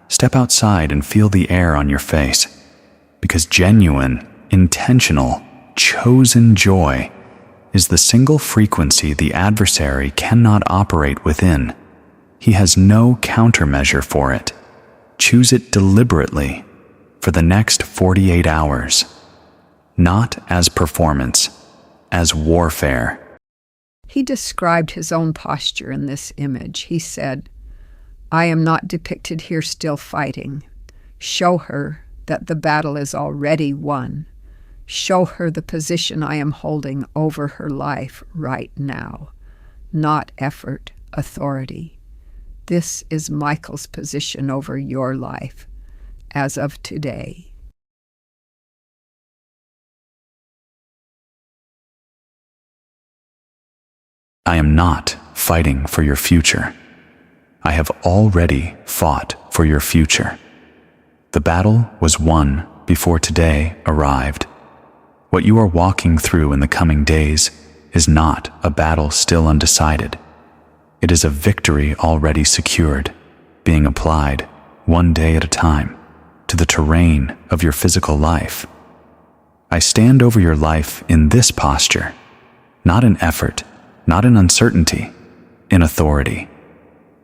Speaker 1: step outside and feel the air on your face, because genuine, intentional, chosen joy is the single frequency the adversary cannot operate within. He has no countermeasure for it. Choose it deliberately for the next 48 hours, not as performance, as warfare.
Speaker 2: He described his own posture in this image. He said, I am not depicted here still fighting. Show her that the battle is already won. Show her the position I am holding over her life right now, not effort, authority. This is Michael's position over your life as of today.
Speaker 1: I am not fighting for your future. I have already fought for your future. The battle was won before today arrived. What you are walking through in the coming days is not a battle still undecided. It is a victory already secured, being applied one day at a time to the terrain of your physical life. I stand over your life in this posture, not in effort, not in uncertainty, in authority,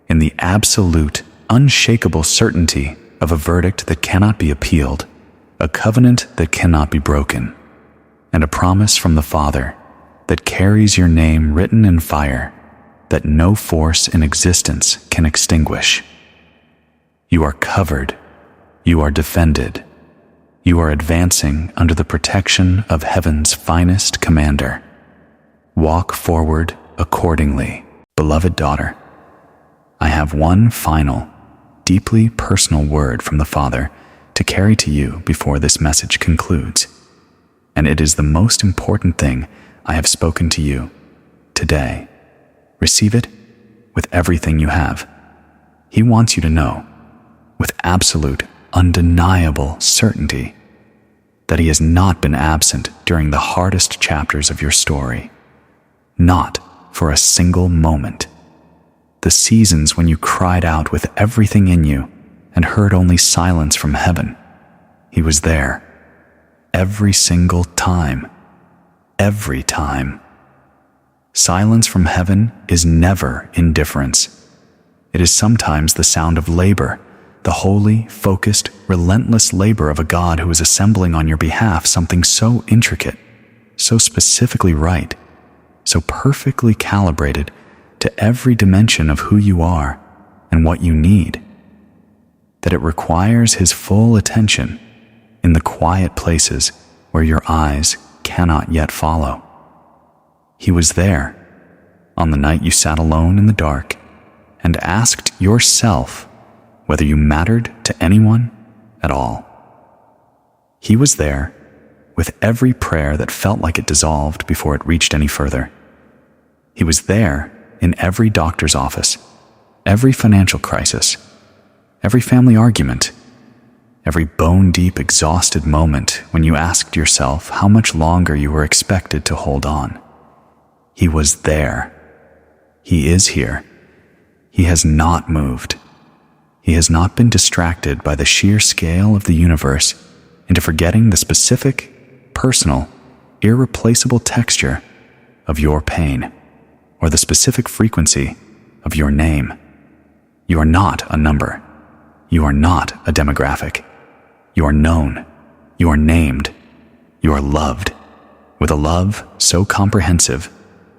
Speaker 1: in the absolute, unshakable certainty of a verdict that cannot be appealed, a covenant that cannot be broken, and a promise from the Father that carries your name written in fire that no force in existence can extinguish. You are covered. You are defended. You are advancing under the protection of heaven's finest commander. Walk forward accordingly, beloved daughter. I have one final, deeply personal word from the Father to carry to you before this message concludes. And it is the most important thing I have spoken to you today. Receive it with everything you have. He wants you to know, with absolute, undeniable certainty, that he has not been absent during the hardest chapters of your story. Not for a single moment. The seasons when you cried out with everything in you and heard only silence from heaven, he was there. Every single time. Every time. Silence from heaven is never indifference. It is sometimes the sound of labor, the holy, focused, relentless labor of a God who is assembling on your behalf something so intricate, so specifically right, so perfectly calibrated to every dimension of who you are and what you need, that it requires his full attention in the quiet places where your eyes cannot yet follow. He was there on the night you sat alone in the dark and asked yourself whether you mattered to anyone at all. He was there with every prayer that felt like it dissolved before it reached any further. He was there in every doctor's office, every financial crisis, every family argument, every bone-deep, exhausted moment when you asked yourself how much longer you were expected to hold on. He was there. He is here. He has not moved. He has not been distracted by the sheer scale of the universe into forgetting the specific, personal, irreplaceable texture of your pain or the specific frequency of your name. You are not a number. You are not a demographic. You are known. You are named. You are loved with a love so comprehensive,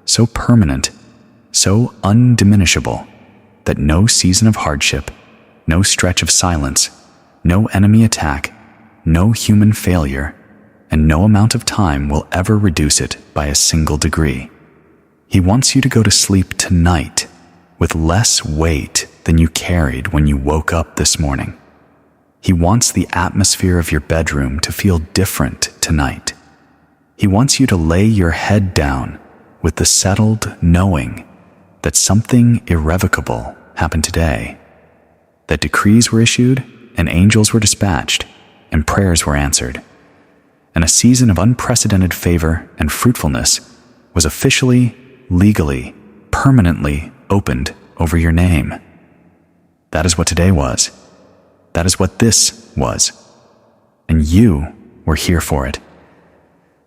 Speaker 1: so permanent, so undiminishable that no season of hardship, no stretch of silence, no enemy attack, no human failure, and no amount of time will ever reduce it by a single degree. He wants you to go to sleep tonight with less weight than you carried when you woke up this morning. He wants the atmosphere of your bedroom to feel different tonight. He wants you to lay your head down with the settled knowing that something irrevocable happened today, that decrees were issued and angels were dispatched and prayers were answered, and a season of unprecedented favor and fruitfulness was officially, legally, permanently opened over your name. That is what today was. That is what this was. And you were here for it.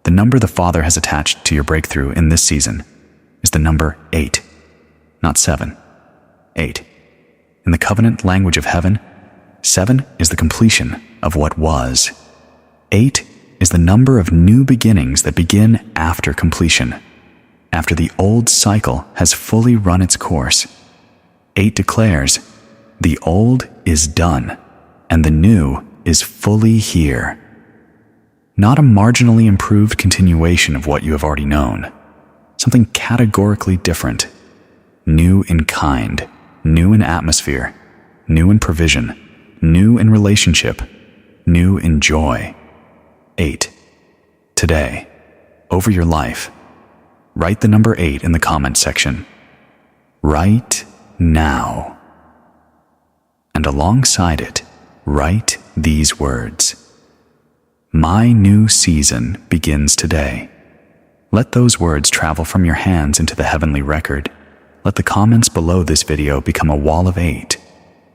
Speaker 1: The number the Father has attached to your breakthrough in this season is the number 8, not 7. 8. In the covenant language of heaven, 7 is the completion of what was. 8 is the number of new beginnings that begin after completion, after the old cycle has fully run its course. 8 declares, the old is done, and the new is fully here. Not a marginally improved continuation of what you have already known. Something categorically different. New in kind, new in atmosphere, new in provision, new in relationship, new in joy. 8. Today, over your life, write the number 8 in the comment section. Right now. And alongside it, write these words. My new season begins today. Let those words travel from your hands into the heavenly record. Let the comments below this video become a wall of 8,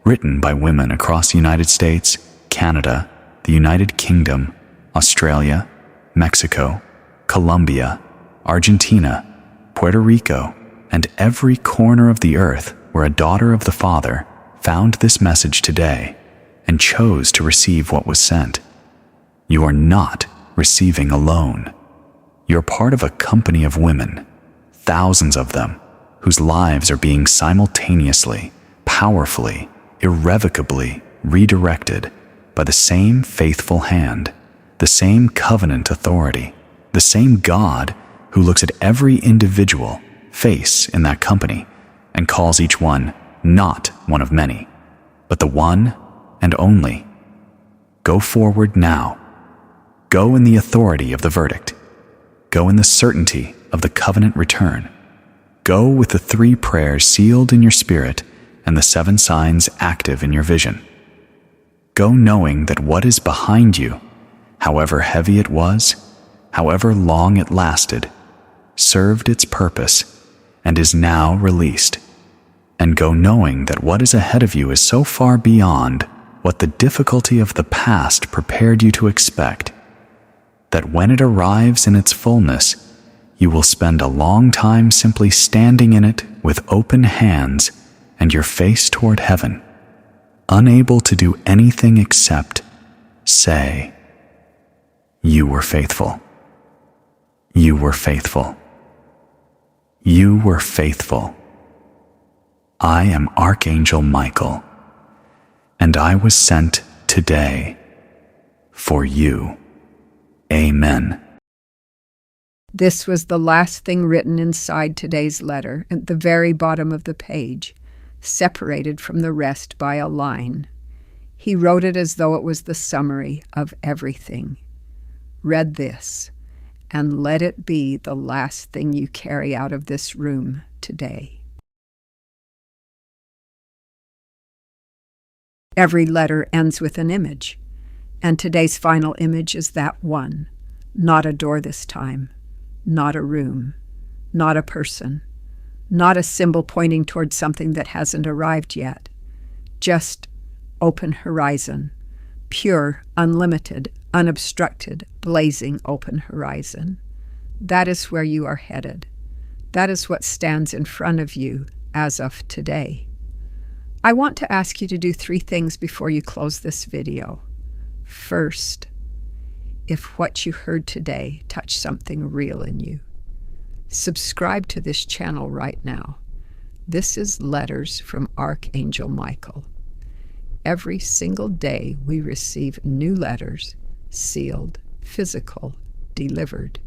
Speaker 1: written by women across the United States, Canada, the United Kingdom, Australia, Mexico, Colombia, Argentina, Puerto Rico, and every corner of the earth where a daughter of the Father found this message today and chose to receive what was sent. You are not receiving alone. You're part of a company of women, thousands of them, whose lives are being simultaneously, powerfully, irrevocably redirected by the same faithful hand, the same covenant authority, the same God who looks at every individual face in that company and calls each one not one of many, but the one and only. Go forward now. Go in the authority of the verdict. Go in the certainty of the covenant return. Go with the 3 prayers sealed in your spirit and the 7 signs active in your vision. Go knowing that what is behind you, however heavy it was, however long it lasted, served its purpose and is now released. And go knowing that what is ahead of you is so far beyond what the difficulty of the past prepared you to expect, that when it arrives in its fullness, you will spend a long time simply standing in it with open hands and your face toward heaven, unable to do anything except say, you were faithful. You were faithful. You were faithful. I am Archangel Michael, and I was sent today for you. Amen.
Speaker 2: This was the last thing written inside today's letter, at the very bottom of the page. separated from the rest by a line. He wrote it as though it was the summary of everything. Read this, and let it be the last thing you carry out of this room today. Every letter ends with an image, and today's final image is that one. Not a door this time, not a room, not a person, not a symbol pointing towards something that hasn't arrived yet. Just open horizon, pure, unlimited, unobstructed, blazing open horizon. That is where you are headed. That is what stands in front of you as of today. I want to ask you to do 3 things before you close this video. First, if what you heard today touched something real in you, subscribe to this channel right now. This is Letters from Archangel Michael. Every single day we receive new letters, sealed, physical, delivered.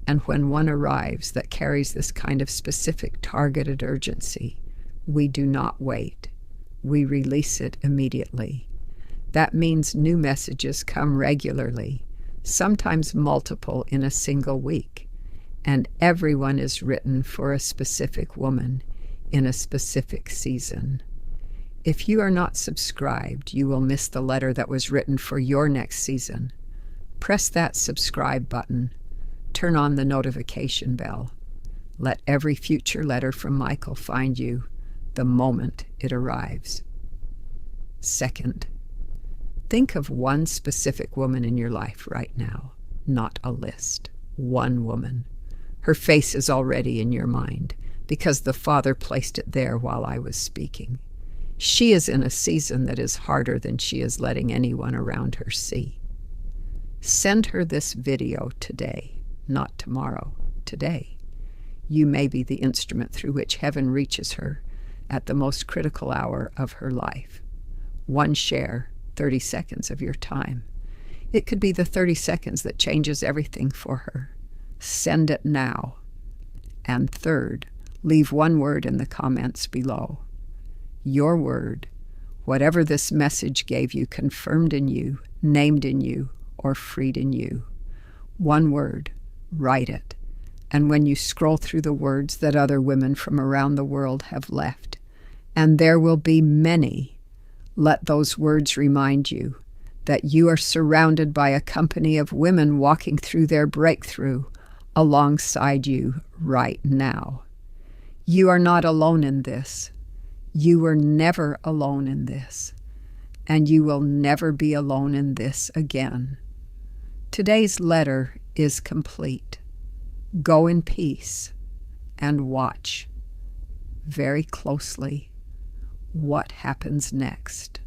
Speaker 2: And when one arrives that carries this kind of specific targeted urgency, we do not wait. We release it immediately. That means new messages come regularly, sometimes multiple in a single week, and everyone is written for a specific woman in a specific season. If you are not subscribed, you will miss the letter that was written for your next season. Press that subscribe button. Turn on the notification bell. Let every future letter from Michael find you the moment it arrives. Second, think of one specific woman in your life right now, not a list. One woman. Her face is already in your mind because the Father placed it there while I was speaking. She is in a season that is harder than she is letting anyone around her see. Send her this video today, not tomorrow, today. You may be the instrument through which heaven reaches her at the most critical hour of her life. One share, 30 seconds of your time. It could be the 30 seconds that changes everything for her. Send it now. And third, leave one word in the comments below. Your word, whatever this message gave you, confirmed in you, named in you, or freed in you. One word, write it. And when you scroll through the words that other women from around the world have left, and there will be many, let those words remind you that you are surrounded by a company of women walking through their breakthrough alongside you right now. You are not alone in this. You were never alone in this, and you will never be alone in this again. Today's letter is complete. Go in peace and watch very closely what happens next.